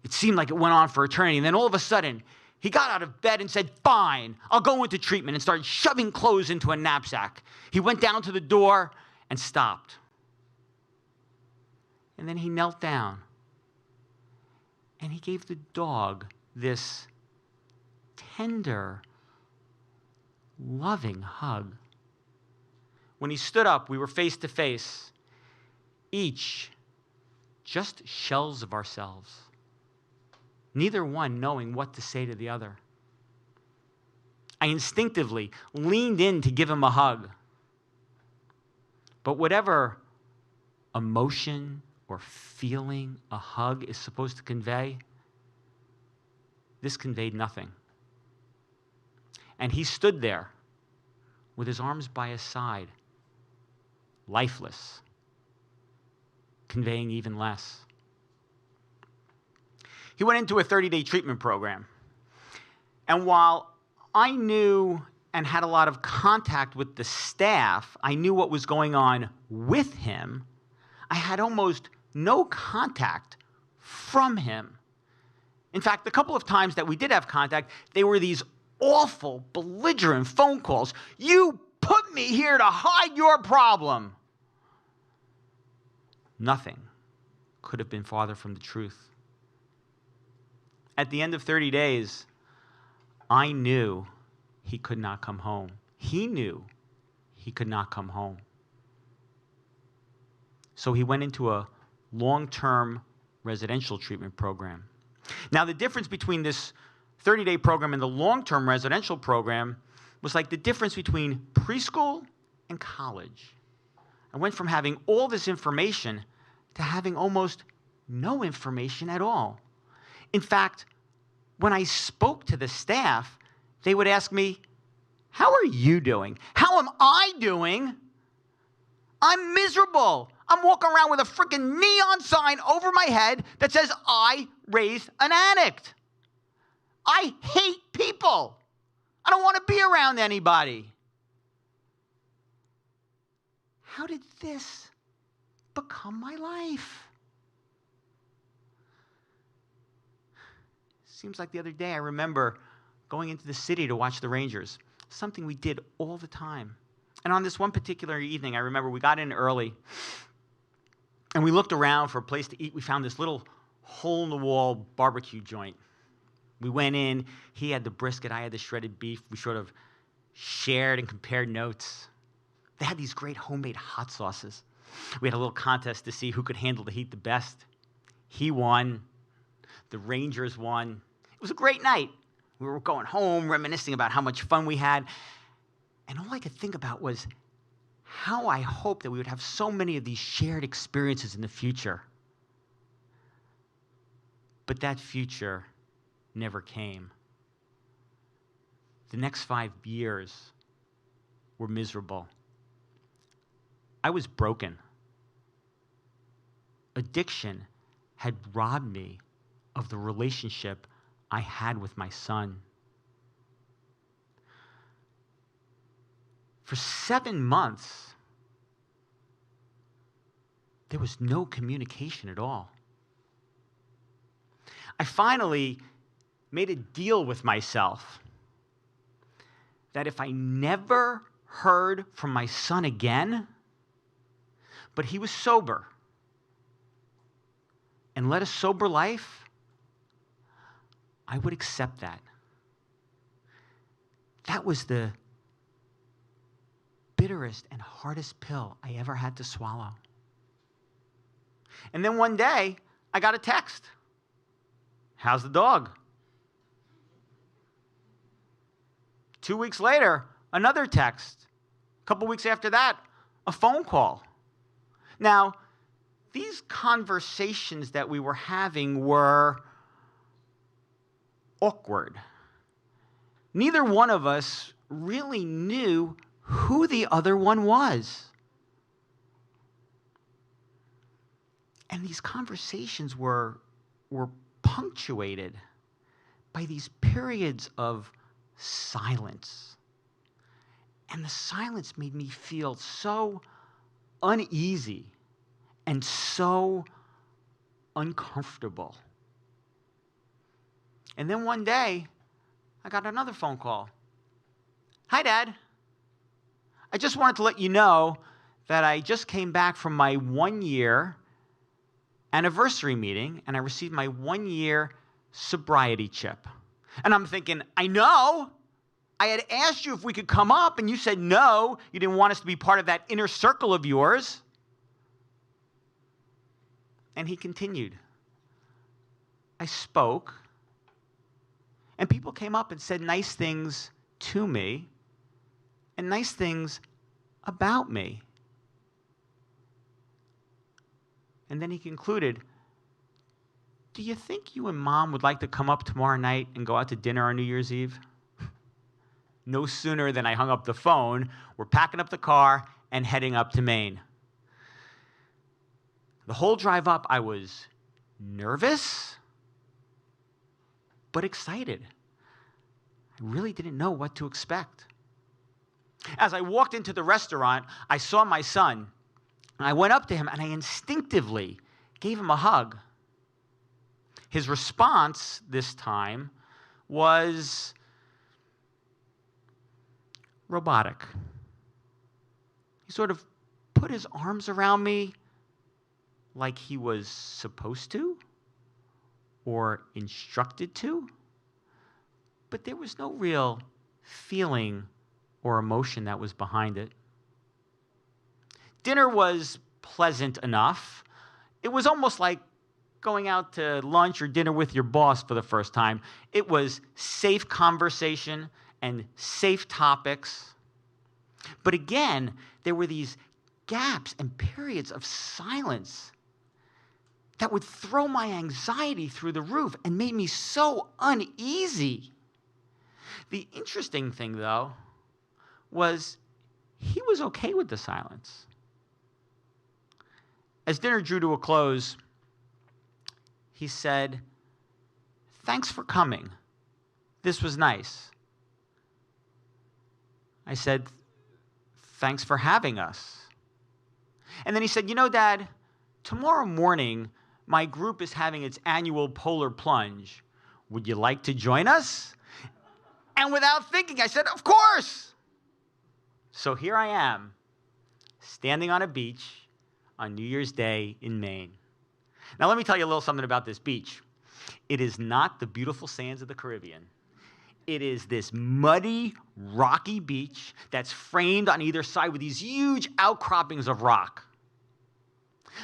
E: It seemed like it went on for eternity. And then all of a sudden, he got out of bed and said, "Fine, I'll go into treatment," and started shoving clothes into a knapsack. He went down to the door and stopped. And then he knelt down. And he gave the dog this tender, loving hug. When he stood up, we were face to face, each just shells of ourselves, neither one knowing what to say to the other. I instinctively leaned in to give him a hug. But whatever emotion or feeling a hug is supposed to convey, this conveyed nothing. And he stood there with his arms by his side, lifeless, conveying even less. He went into a 30-day treatment program. And while I knew and had a lot of contact with the staff, I knew what was going on with him, I had almost no contact from him. In fact, the couple of times that we did have contact, they were these awful, belligerent phone calls. "You put me here to hide your problem." Nothing could have been farther from the truth. At the end of 30 days, I knew he could not come home. He knew he could not come home. So he went into a long-term residential treatment program. Now, the difference between this 30-day program and the long-term residential program was like the difference between preschool and college. I went from having all this information to having almost no information at all. In fact, when I spoke to the staff, they would ask me, "How are you doing? How am I doing? I'm miserable. I'm walking around with a freaking neon sign over my head that says, 'I raised an addict.' I hate people. I don't want to be around anybody." How did this become my life? Seems like the other day I remember going into the city to watch the Rangers, something we did all the time. And on this one particular evening, I remember we got in early and we looked around for a place to eat. We found this little hole-in-the-wall barbecue joint. We went in. He had the brisket. I had the shredded beef. We sort of shared and compared notes. They had these great homemade hot sauces. We had a little contest to see who could handle the heat the best. He won. The Rangers won. It was a great night. We were going home, reminiscing about how much fun we had. And all I could think about was how I hoped that we would have so many of these shared experiences in the future. But that future never came. The next 5 years were miserable. I was broken. Addiction had robbed me of the relationship I had with my son. For 7 months, there was no communication at all. I finally made a deal with myself that if I never heard from my son again, but he was sober and led a sober life, I would accept that. That was the bitterest and hardest pill I ever had to swallow. And then one day, I got a text. "How's the dog?" 2 weeks later, another text. A couple weeks after that, a phone call. Now, these conversations that we were having were awkward. Neither one of us really knew who the other one was. And these conversations were punctuated by these periods of silence And the silence made me feel so uneasy and so uncomfortable. And then one day, I got another phone call. Hi, Dad. I just wanted to let you know that I just came back from my 1-year anniversary meeting, and I received my 1-year sobriety chip. And I'm thinking, I know. I had asked you if we could come up, and you said no. You didn't want us to be part of that inner circle of yours. And he continued. I spoke, and people came up and said nice things to me and nice things about me. And then he concluded, do you think you and Mom would like to come up tomorrow night and go out to dinner on New Year's Eve? No sooner than I hung up the phone, we're packing up the car and heading up to Maine. The whole drive up, I was nervous, but excited. I really didn't know what to expect. As I walked into the restaurant, I saw my son. I went up to him and I instinctively gave him a hug. His response this time was robotic. He sort of put his arms around me like he was supposed to or instructed to, but there was no real feeling or emotion that was behind it. Dinner was pleasant enough. It was almost like going out to lunch or dinner with your boss for the first time. It was safe conversation and safe topics. But again, there were these gaps and periods of silence that would throw my anxiety through the roof and made me so uneasy. The interesting thing, though, was he was okay with the silence. As dinner drew to a close, he said, "Thanks for coming. This was nice." I said, "Thanks for having us." And then he said, "You know, Dad, tomorrow morning, my group is having its annual polar plunge. Would you like to join us?" And without thinking, I said, "Of course." So here I am, standing on a beach on New Year's Day in Maine. Now, let me tell you a little something about this beach. It is not the beautiful sands of the Caribbean. It is this muddy, rocky beach that's framed on either side with these huge outcroppings of rock.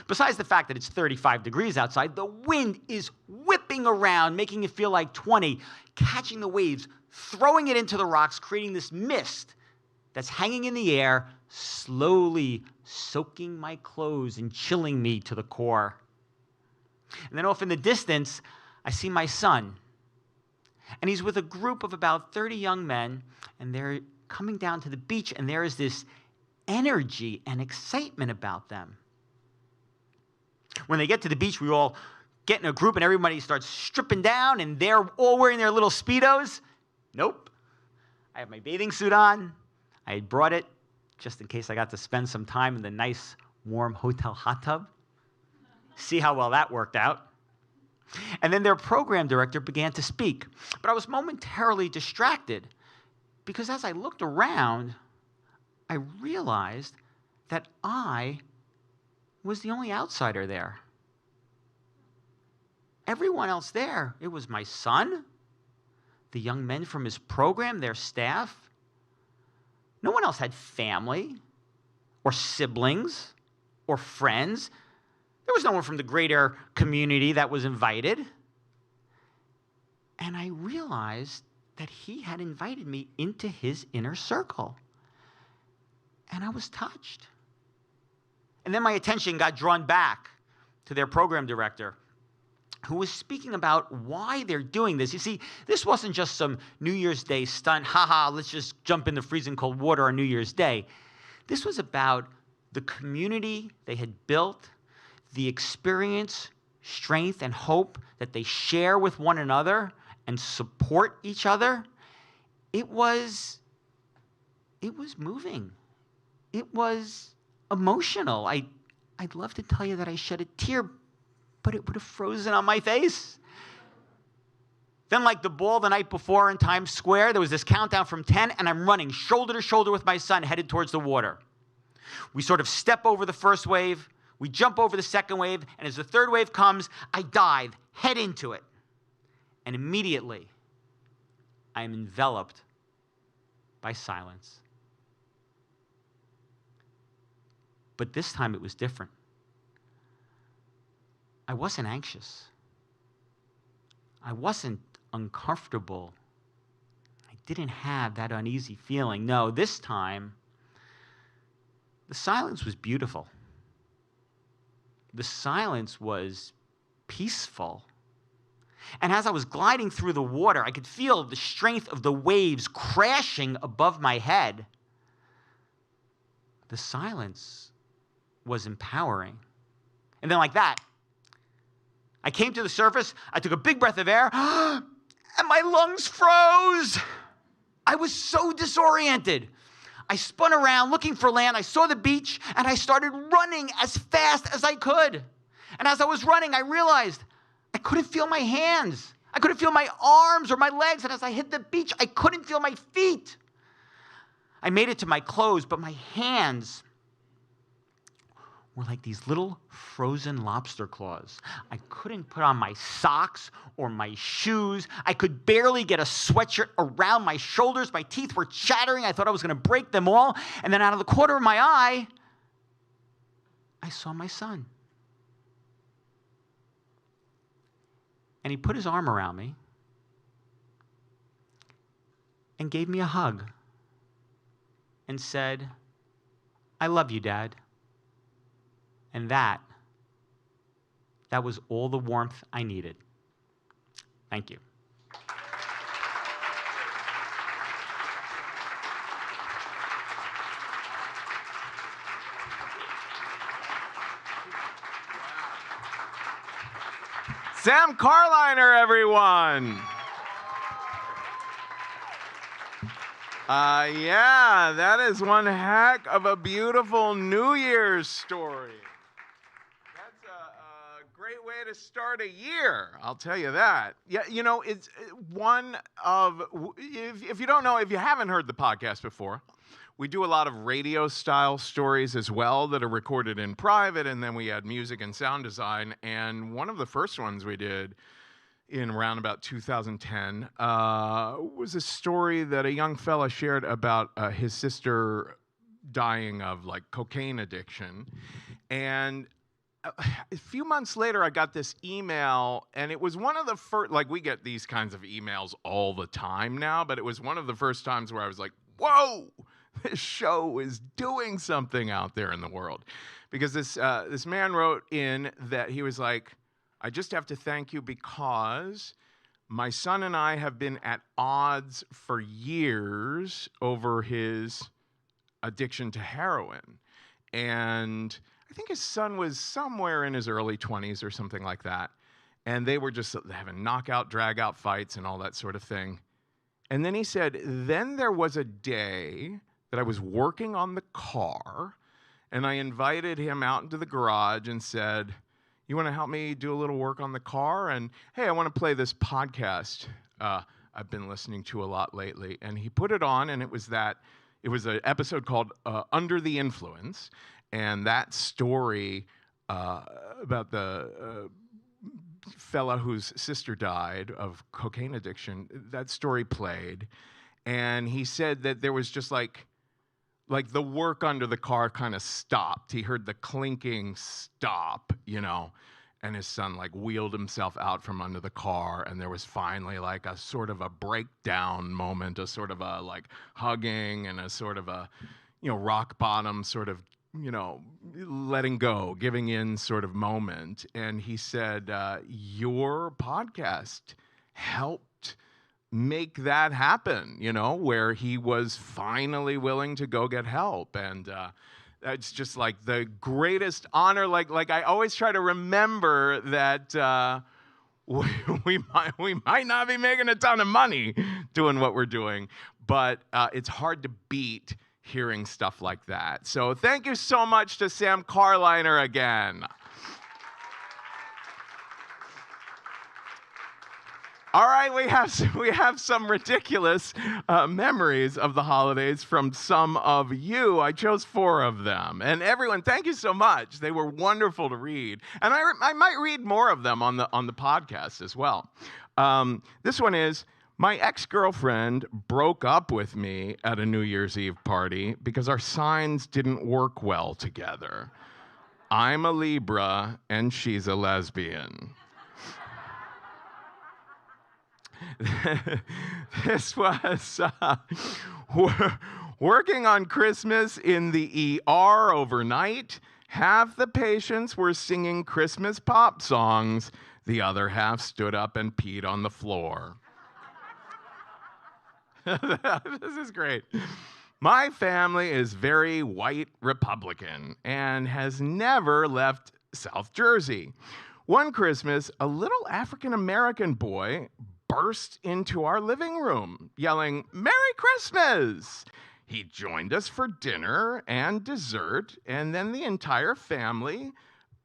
E: Besides the fact that it's 35 degrees outside, the wind is whipping around, making it feel like 20, catching the waves, throwing it into the rocks, creating this mist that's hanging in the air, slowly soaking my clothes and chilling me to the core. And then off in the distance, I see my son. And he's with a group of about 30 young men, and they're coming down to the beach, and there is this energy and excitement about them. When they get to the beach, we all get in a group, and everybody starts stripping down, and they're all wearing their little Speedos. Nope. I have my bathing suit on. I had brought it just in case I got to spend some time in the nice, warm hotel hot tub. See how well that worked out. And then their program director began to speak. But I was momentarily distracted because as I looked around, I realized that I was the only outsider there. Everyone else there, it was my son, the young men from his program, their staff. No one else had family or siblings or friends. There was no one from the greater community that was invited. And I realized that he had invited me into his inner circle. And I was touched. And then my attention got drawn back to their program director, who was speaking about why they're doing this. You see, this wasn't just some New Year's Day stunt, let's just jump in the freezing cold water on New Year's Day. This was about the community they had built, the experience, strength, and hope that they share with one another and support each other. It was it was moving. It was emotional. I'd love to tell you that I shed a tear, but it would have frozen on my face. Then, like the ball the night before in Times Square, there was this countdown from 10, and I'm running shoulder to shoulder with my son headed towards the water. We sort of step over the first wave, we jump over the second wave, and as the third wave comes, I dive head into it. And immediately, I am enveloped by silence. But this time it was different. I wasn't anxious. I wasn't uncomfortable. I didn't have that uneasy feeling. No, this time, the silence was beautiful. The silence was peaceful. And as I was gliding through the water, I could feel the strength of the waves crashing above my head. The silence was empowering. And then like that, I came to the surface, I took a big breath of air, and my lungs froze. I was so disoriented. I spun around looking for land. I saw the beach, and I started running as fast as I could. And as I was running, I realized I couldn't feel my hands. I couldn't feel my arms or my legs. And as I hit the beach, I couldn't feel my feet. I made it to my clothes, but my hands were like these little frozen lobster claws. I couldn't put on my socks or my shoes. I could barely get a sweatshirt around my shoulders. My teeth were chattering. I thought I was going to break them all. And then out of the corner of my eye, I saw my son. And he put his arm around me and gave me a hug and said, "I love you, Dad." And that was all the warmth I needed. Thank you.
B: Sam Carliner, everyone. Yeah, that is one heck of a beautiful New Year's story. That's a great way to start a year, I'll tell you that. Yeah, you know, it's one of, if you don't know, if you haven't heard the podcast before, we do a lot of radio-style stories as well that are recorded in private, and then we add music and sound design. And one of the first ones we did in around about 2010 was a story that a young fella shared about his sister dying of like cocaine addiction. And a few months later, I got this email, and it was one of the first, like we get these kinds of emails all the time now, but it was one of the first times where I was like, whoa! This show is doing something out there in the world. Because this man wrote in that he was like, I just have to thank you because my son and I have been at odds for years over his addiction to heroin. And I think his son was somewhere in his early 20s or something like that. And they were just having knockout, drag-out fights and all that sort of thing. And then he said, then there was a day that I was working on the car, and I invited him out into the garage and said, you want to help me do a little work on the car? And hey, I want to play this podcast I've been listening to a lot lately. And he put it on, and it was an episode called Under the Influence. And that story about the fella whose sister died of cocaine addiction, that story played. And he said that there was just like the work under the car kind of stopped. He heard the clinking stop, you know, and his son like wheeled himself out from under the car, and there was finally like a sort of a breakdown moment, a sort of a like hugging and a sort of a, you know, rock bottom sort of, you know, letting go, giving in sort of moment. And he said, your podcast helped make that happen, you know, where he was finally willing to go get help. And it's just like the greatest honor. Like I always try to remember that we might not be making a ton of money doing what we're doing, but it's hard to beat hearing stuff like that. So thank you so much to Sam Carliner again. All right, we have some ridiculous memories of the holidays from some of you. I chose 4 of them. And everyone, thank you so much. They were wonderful to read. And I might read more of them on the podcast as well. This one is, my ex-girlfriend broke up with me at a New Year's Eve party because our signs didn't work well together. I'm a Libra and she's a lesbian. This was working on Christmas in the ER overnight. Half the patients were singing Christmas pop songs. The other half stood up and peed on the floor. This is great. My family is very white Republican and has never left South Jersey. One Christmas, a little African-American boy burst into our living room, yelling, "Merry Christmas!" He joined us for dinner and dessert, and then the entire family,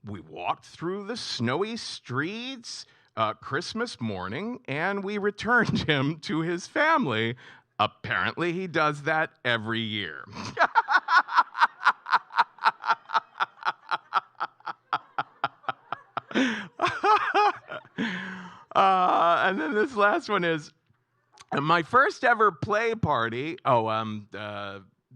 B: we walked through the snowy streets Christmas morning, and we returned him to his family. Apparently, he does that every year. And then this last one is, my first ever play party.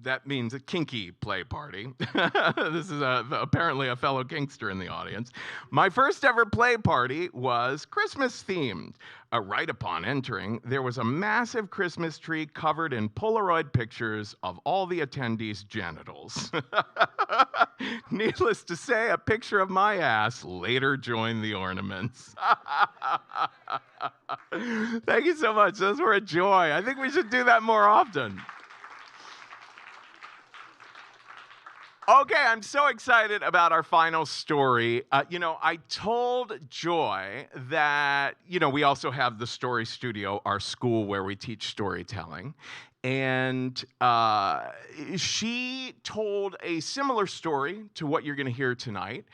B: That means a kinky play party. This is apparently a fellow kinkster in the audience. My first ever play party was Christmas themed. Right upon entering, there was a massive Christmas tree covered in Polaroid pictures of all the attendees' genitals. Needless to say, a picture of my ass later joined the ornaments. Thank you so much. Those were a joy. I think we should do that more often. Okay, I'm so excited about our final story. I told Joy that, we also have the Story Studio, our school where we teach storytelling. And she told a similar story to what you're going to hear tonight.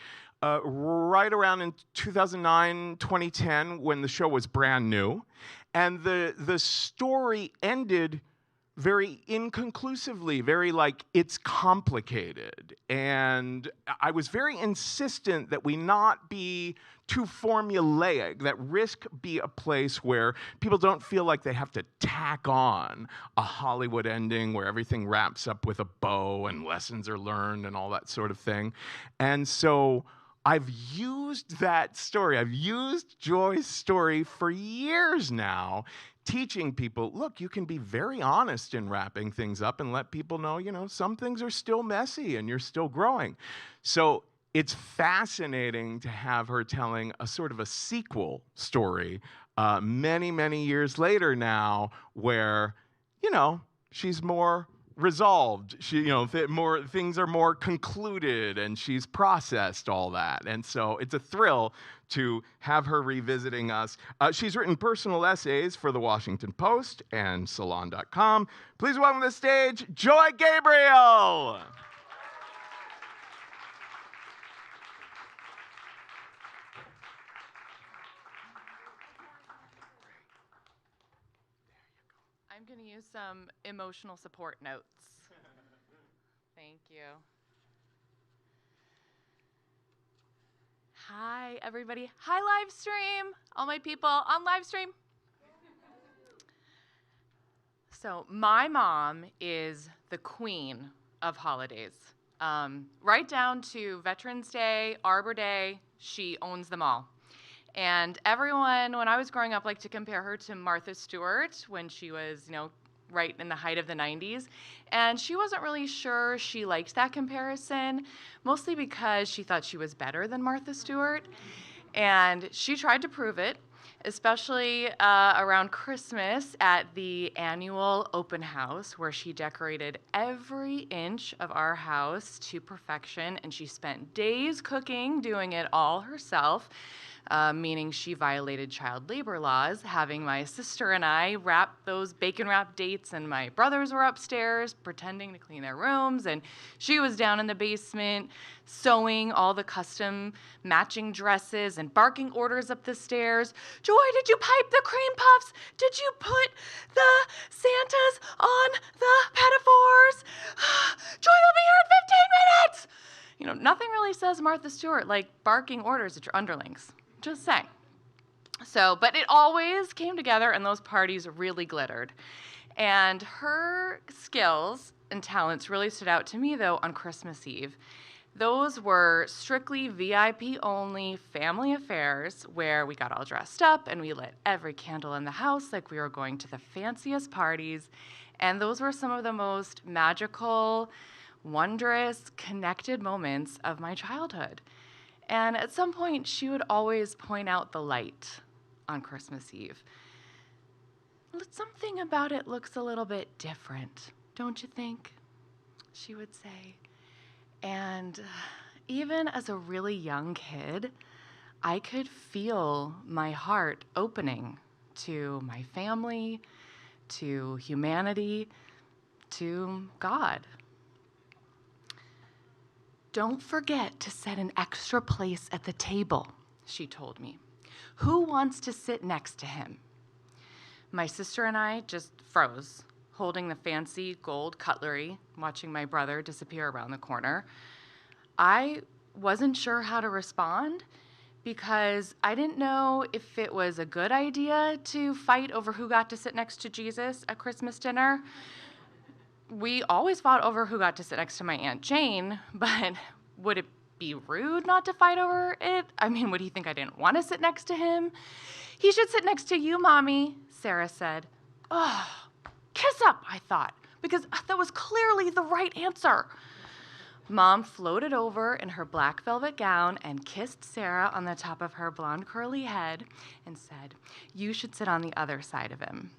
B: Right around in 2009, 2010, when the show was brand new. And the story ended very inconclusively, very like, it's complicated. And I was very insistent that we not be too formulaic, that Risk be a place where people don't feel like they have to tack on a Hollywood ending where everything wraps up with a bow and lessons are learned and all that sort of thing. And so I've used that story, I've used Joy's story for years now, teaching people, look, you can be very honest in wrapping things up and let people know, some things are still messy and you're still growing. So it's fascinating to have her telling a sort of a sequel story many, many years later now where, she's more resolved. She, things are more concluded and she's processed all that. And so it's a thrill to have her revisiting us. She's written personal essays for The Washington Post and Salon.com. Please welcome to the stage, Joy Gabriel.
F: I'm going to use some emotional support notes. Thank you. Hi, everybody. Hi, Livestream. All my people on Livestream. So my mom is the queen of holidays. Right down to Veterans Day, Arbor Day, she owns them all. And everyone, when I was growing up, liked to compare her to Martha Stewart when she was, right in the height of the 90s. And she wasn't really sure she liked that comparison, mostly because she thought she was better than Martha Stewart. And she tried to prove it, especially around Christmas at the annual open house where she decorated every inch of our house to perfection. And she spent days cooking, doing it all herself. meaning she violated child labor laws, having my sister and I wrap those bacon wrap dates, and my brothers were upstairs pretending to clean their rooms, and she was down in the basement sewing all the custom matching dresses and barking orders up the stairs. Joy, did you pipe the cream puffs? Did you put the Santas on the pinafores? Joy will be here in 15 minutes! You know, nothing really says Martha Stewart like barking orders at your underlings. Just saying. So, but it always came together, and those parties really glittered. And her skills and talents really stood out to me, though, on Christmas Eve. Those were strictly VIP only family affairs where we got all dressed up and we lit every candle in the house like we were going to the fanciest parties. And those were some of the most magical, wondrous, connected moments of my childhood. And at some point, she would always point out the light on Christmas Eve. Something about it looks a little bit different, don't you think? She would say. And even as a really young kid, I could feel my heart opening to my family, to humanity, to God. Don't forget to set an extra place at the table, she told me. Who wants to sit next to him? My sister and I just froze, holding the fancy gold cutlery, watching my brother disappear around the corner. I wasn't sure how to respond because I didn't know if it was a good idea to fight over who got to sit next to Jesus at Christmas dinner. We always fought over who got to sit next to my Aunt Jane, but would it be rude not to fight over it? I mean, would he think I didn't want to sit next to him? He should sit next to you, Mommy, Sarah said. Oh, kiss up, I thought, because that was clearly the right answer. Mom floated over in her black velvet gown and kissed Sarah on the top of her blonde curly head and said, "You should sit on the other side of him."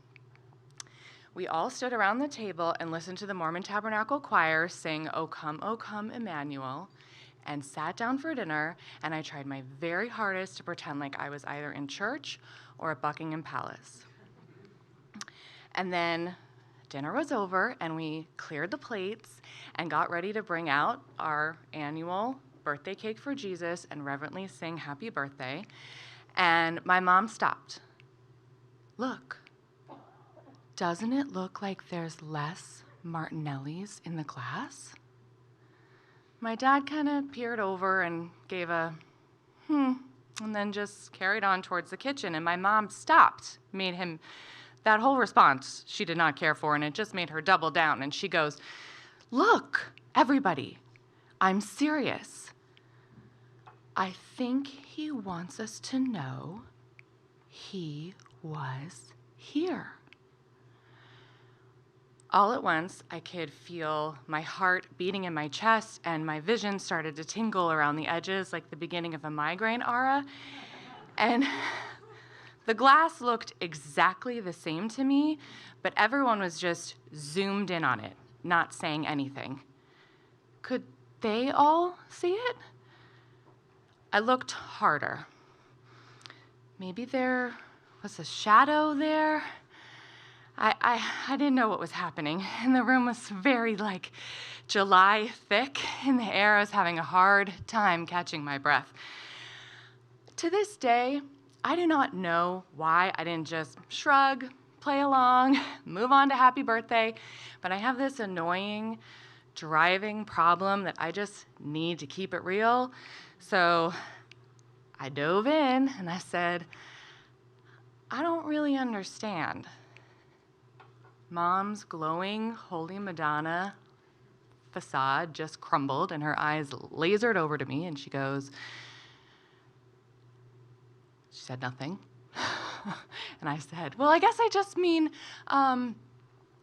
F: We all stood around the table and listened to the Mormon Tabernacle Choir sing O Come, Emmanuel, and sat down for dinner, and I tried my very hardest to pretend like I was either in church or at Buckingham Palace. And then dinner was over, and we cleared the plates and got ready to bring out our annual birthday cake for Jesus and reverently sing happy birthday. And my mom stopped. Look, doesn't it look like there's less Martinellis in the glass? My dad kind of peered over and gave a and then just carried on towards the kitchen, and my mom stopped, made him. That whole response she did not care for, and it just made her double down. And she goes, "Look, everybody, I'm serious. I think he wants us to know he was here." All at once, I could feel my heart beating in my chest, and my vision started to tingle around the edges like the beginning of a migraine aura. And the glass looked exactly the same to me, but everyone was just zoomed in on it, not saying anything. Could they all see it? I looked harder. Maybe there was a shadow there. I didn't know what was happening, and the room was very, July thick in the air. I was having a hard time catching my breath. To this day, I do not know why I didn't just shrug, play along, move on to happy birthday, but I have this annoying, driving problem that I just need to keep it real. So I dove in and I said, "I don't really understand." Mom's glowing Holy Madonna facade just crumbled and her eyes lasered over to me, and she said nothing. And I said, "Well, I guess I just mean,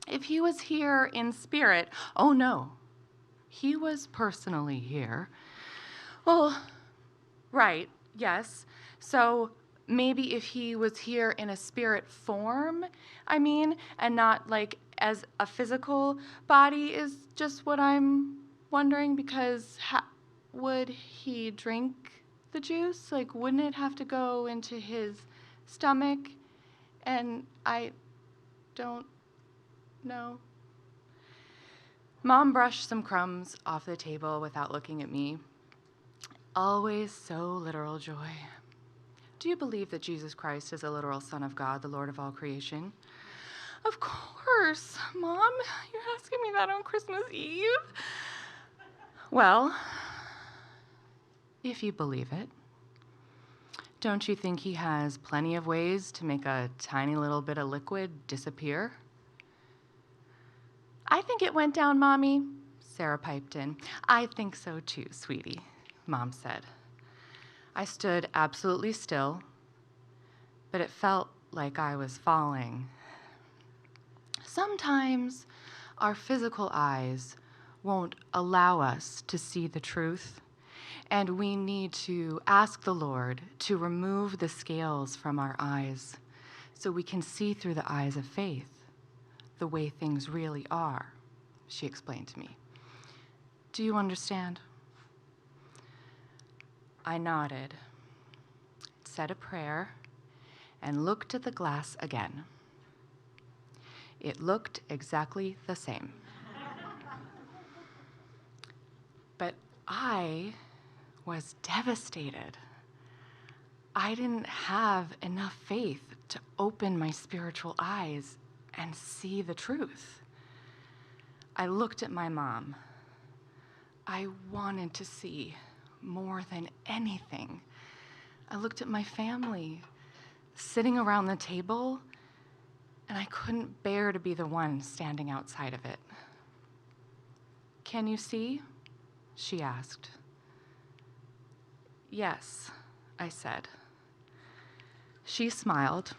F: if he was here in spirit." "Oh, no, he was personally here." "Well, right, yes. So maybe if he was here in a spirit form, and not as a physical body is just what I'm wondering, because would he drink the juice? Like, wouldn't it have to go into his stomach? And I don't know. Mom brushed some crumbs off the table without looking at me. Always so literal, Joy. Do you believe that Jesus Christ is a literal Son of God, the Lord of all creation? Of course, Mom. You're asking me that on Christmas Eve? Well, if you believe it, don't you think he has plenty of ways to make a tiny little bit of liquid disappear? I think it went down, Mommy, Sarah piped in. I think so too, sweetie, Mom said. I stood absolutely still, but it felt like I was falling. Sometimes our physical eyes won't allow us to see the truth, and we need to ask the Lord to remove the scales from our eyes so we can see through the eyes of faith, the way things really are, she explained to me. Do you understand? I nodded, said a prayer, and looked at the glass again. It looked exactly the same. But I was devastated. I didn't have enough faith to open my spiritual eyes and see the truth. I looked at my mom. I wanted to see more than anything. I looked at my family sitting around the table, and I couldn't bear to be the one standing outside of it. Can you see? She asked. Yes, I said. She smiled,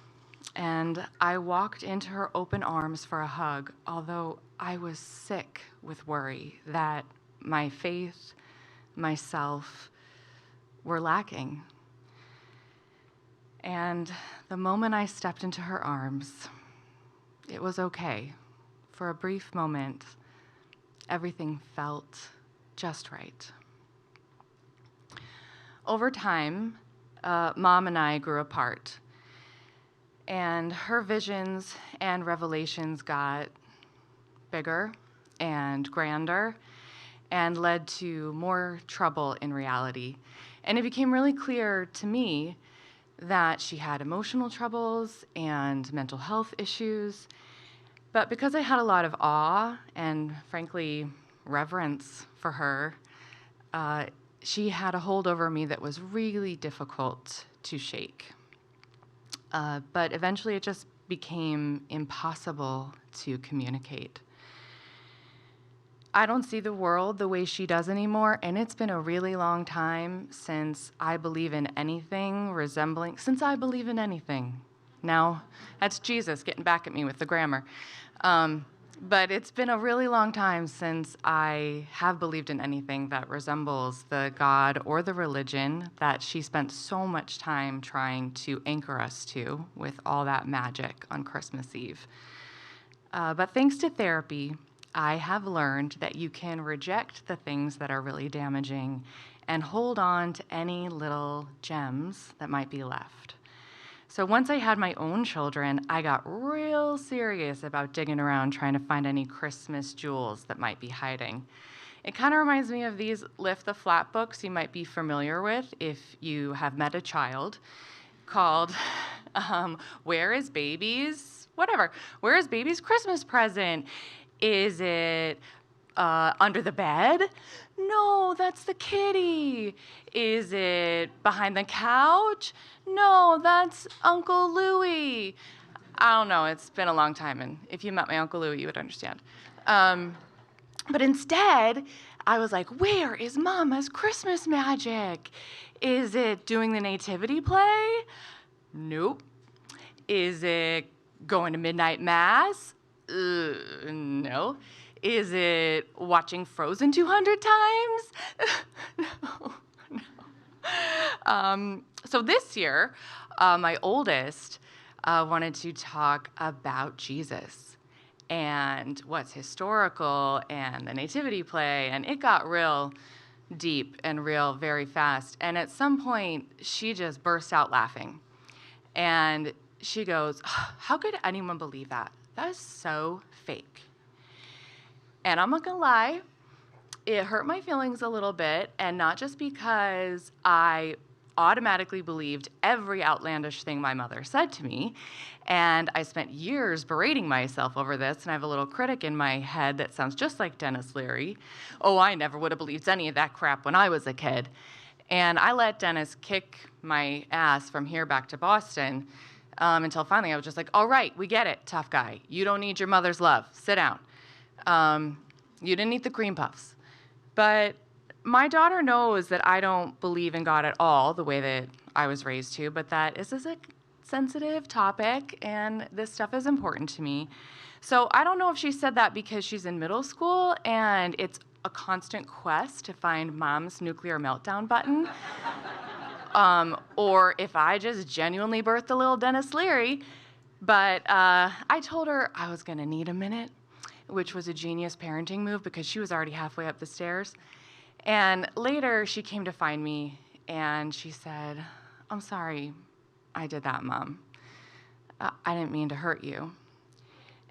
F: and I walked into her open arms for a hug, although I was sick with worry that my faith, myself, were lacking. And the moment I stepped into her arms, it was okay. For a brief moment, everything felt just right. Over time, Mom and I grew apart, and her visions and revelations got bigger and grander and led to more trouble in reality. And it became really clear to me that she had emotional troubles and mental health issues. But because I had a lot of awe and, frankly, reverence for her, she had a hold over me that was really difficult to shake. But eventually it just became impossible to communicate. I don't see the world the way she does anymore, and it's been a really long time since I believe in anything resembling, since I believe in anything. Now, that's Jesus getting back at me with the grammar. But it's been a really long time since I have believed in anything that resembles the God or the religion that she spent so much time trying to anchor us to with all that magic on Christmas Eve. But thanks to therapy, I have learned that you can reject the things that are really damaging and hold on to any little gems that might be left. So once I had my own children, I got real serious about digging around trying to find any Christmas jewels that might be hiding. It kind of reminds me of these Lift the Flap books you might be familiar with if you have met a child, called Where is Baby's, whatever, Where is Baby's Christmas Present? Is it under the bed? No, that's the kitty. Is it behind the couch? No, that's Uncle Louie. I don't know, it's been a long time, and if you met my Uncle Louie, you would understand. But instead, I was like, where is Mama's Christmas magic? Is it doing the nativity play? Nope. Is it going to midnight mass? No. Is it watching Frozen 200 times? No. So this year, my oldest wanted to talk about Jesus and what's historical and the nativity play, and it got real deep and real very fast. And at some point, she just burst out laughing. And she goes, "How could anyone believe that? That is so fake." And I'm not gonna lie, it hurt my feelings a little bit, and not just because I automatically believed every outlandish thing my mother said to me, and I spent years berating myself over this, and I have a little critic in my head that sounds just like Dennis Leary. Oh, I never would have believed any of that crap when I was a kid. And I let Dennis kick my ass from here back to Boston until finally I was just like, all right, we get it, tough guy. You don't need your mother's love. Sit down. You didn't eat the cream puffs. But my daughter knows that I don't believe in God at all the way that I was raised to, but that this is a sensitive topic and this stuff is important to me. So I don't know if she said that because she's in middle school and it's a constant quest to find mom's nuclear meltdown button, or if I just genuinely birthed a little Dennis Leary. But I told her I was gonna need a minute, which was a genius parenting move because she was already halfway up the stairs. And later she came to find me and she said, "I'm sorry I did that, Mom. I didn't mean to hurt you."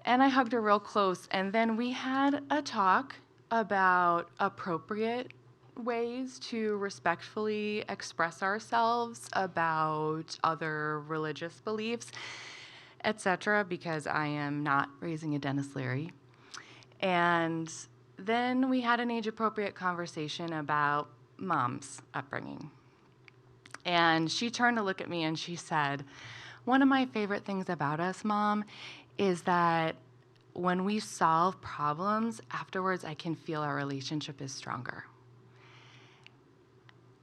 F: And I hugged her real close, and then we had a talk about appropriate ways to respectfully express ourselves about other religious beliefs, etc., because I am not raising a Dennis Leary. And then we had an age-appropriate conversation about Mom's upbringing. And she turned to look at me and she said, "One of my favorite things about us, Mom, is that when we solve problems, afterwards I can feel our relationship is stronger."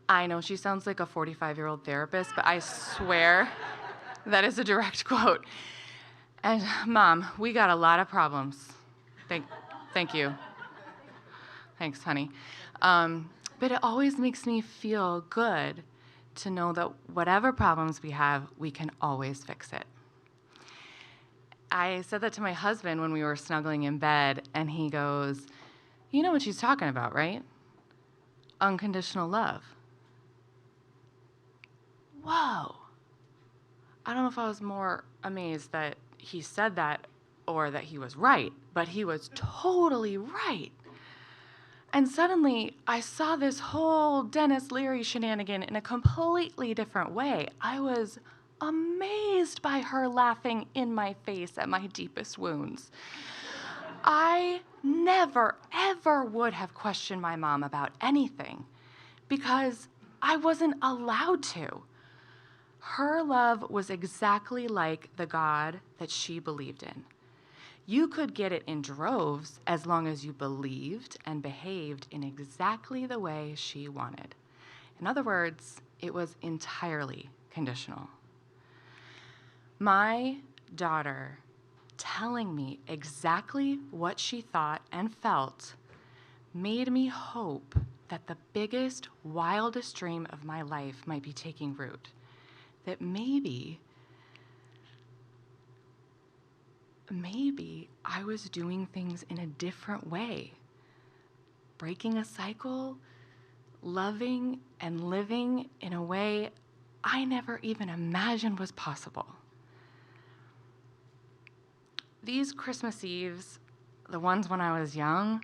F: I know she sounds like a 45-year-old therapist, but I swear that is a direct quote. And Mom, we got a lot of problems. Thank you. Thanks, honey. But it always makes me feel good to know that whatever problems we have, we can always fix it. I said that to my husband when we were snuggling in bed, and he goes, "You know what she's talking about, right? Unconditional love." Whoa. I don't know if I was more amazed that he said that or that he was right, but he was totally right. And suddenly, I saw this whole Dennis Leary shenanigan in a completely different way. I was amazed by her laughing in my face at my deepest wounds. I never, ever would have questioned my mom about anything because I wasn't allowed to. Her love was exactly like the God that she believed in. You could get it in droves as long as you believed and behaved in exactly the way she wanted. In other words, it was entirely conditional. My daughter telling me exactly what she thought and felt made me hope that the biggest, wildest dream of my life might be taking root. That maybe I was doing things in a different way, breaking a cycle, loving and living in a way I never even imagined was possible. These Christmas Eves, the ones when I was young,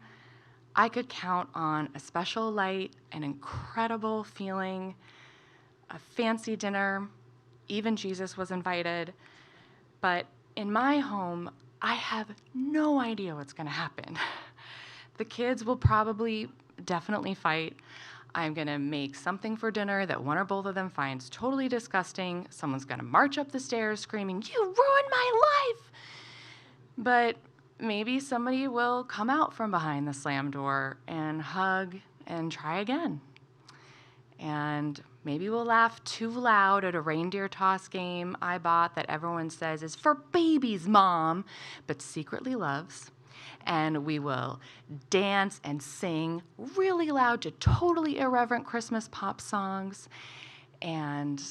F: I could count on a special light, an incredible feeling, a fancy dinner, even Jesus was invited. But in my home, I have no idea what's going to happen. The kids will probably definitely fight. I'm going to make something for dinner that one or both of them finds totally disgusting. Someone's going to march up the stairs screaming, "You ruined my life!" But maybe somebody will come out from behind the slam door and hug and try again. And maybe we'll laugh too loud at a reindeer toss game I bought that everyone says is for babies, Mom, but secretly loves. And we will dance and sing really loud to totally irreverent Christmas pop songs. And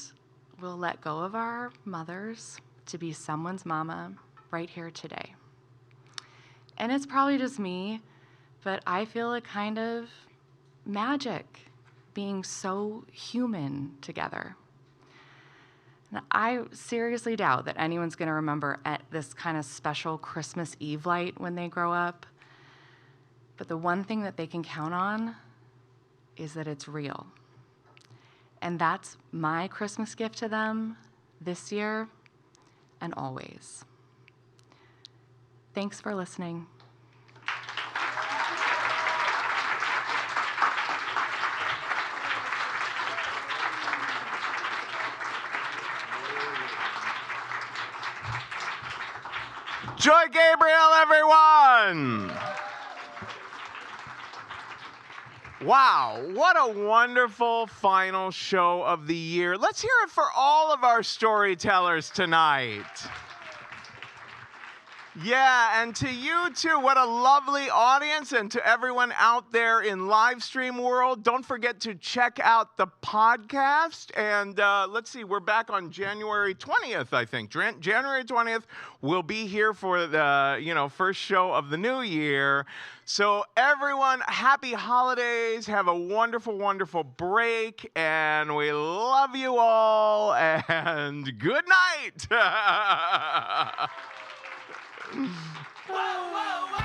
F: we'll let go of our mothers to be someone's mama right here today. And it's probably just me, but I feel a kind of magic being so human together. And I seriously doubt that anyone's going to remember at this kind of special Christmas Eve light when they grow up. But the one thing that they can count on is that it's real. And that's my Christmas gift to them this year and always. Thanks for listening.
B: Joy Gabriel, everyone! Wow, what a wonderful final show of the year. Let's hear it for all of our storytellers tonight. Yeah, and to you too, what a lovely audience, and to everyone out there in live stream world, don't forget to check out the podcast. And let's see, we're back on January 20th, I think. January 20th, we'll be here for the first show of the new year. So everyone, happy holidays, have a wonderful, wonderful break, and we love you all, and good night. Whoa, whoa, whoa.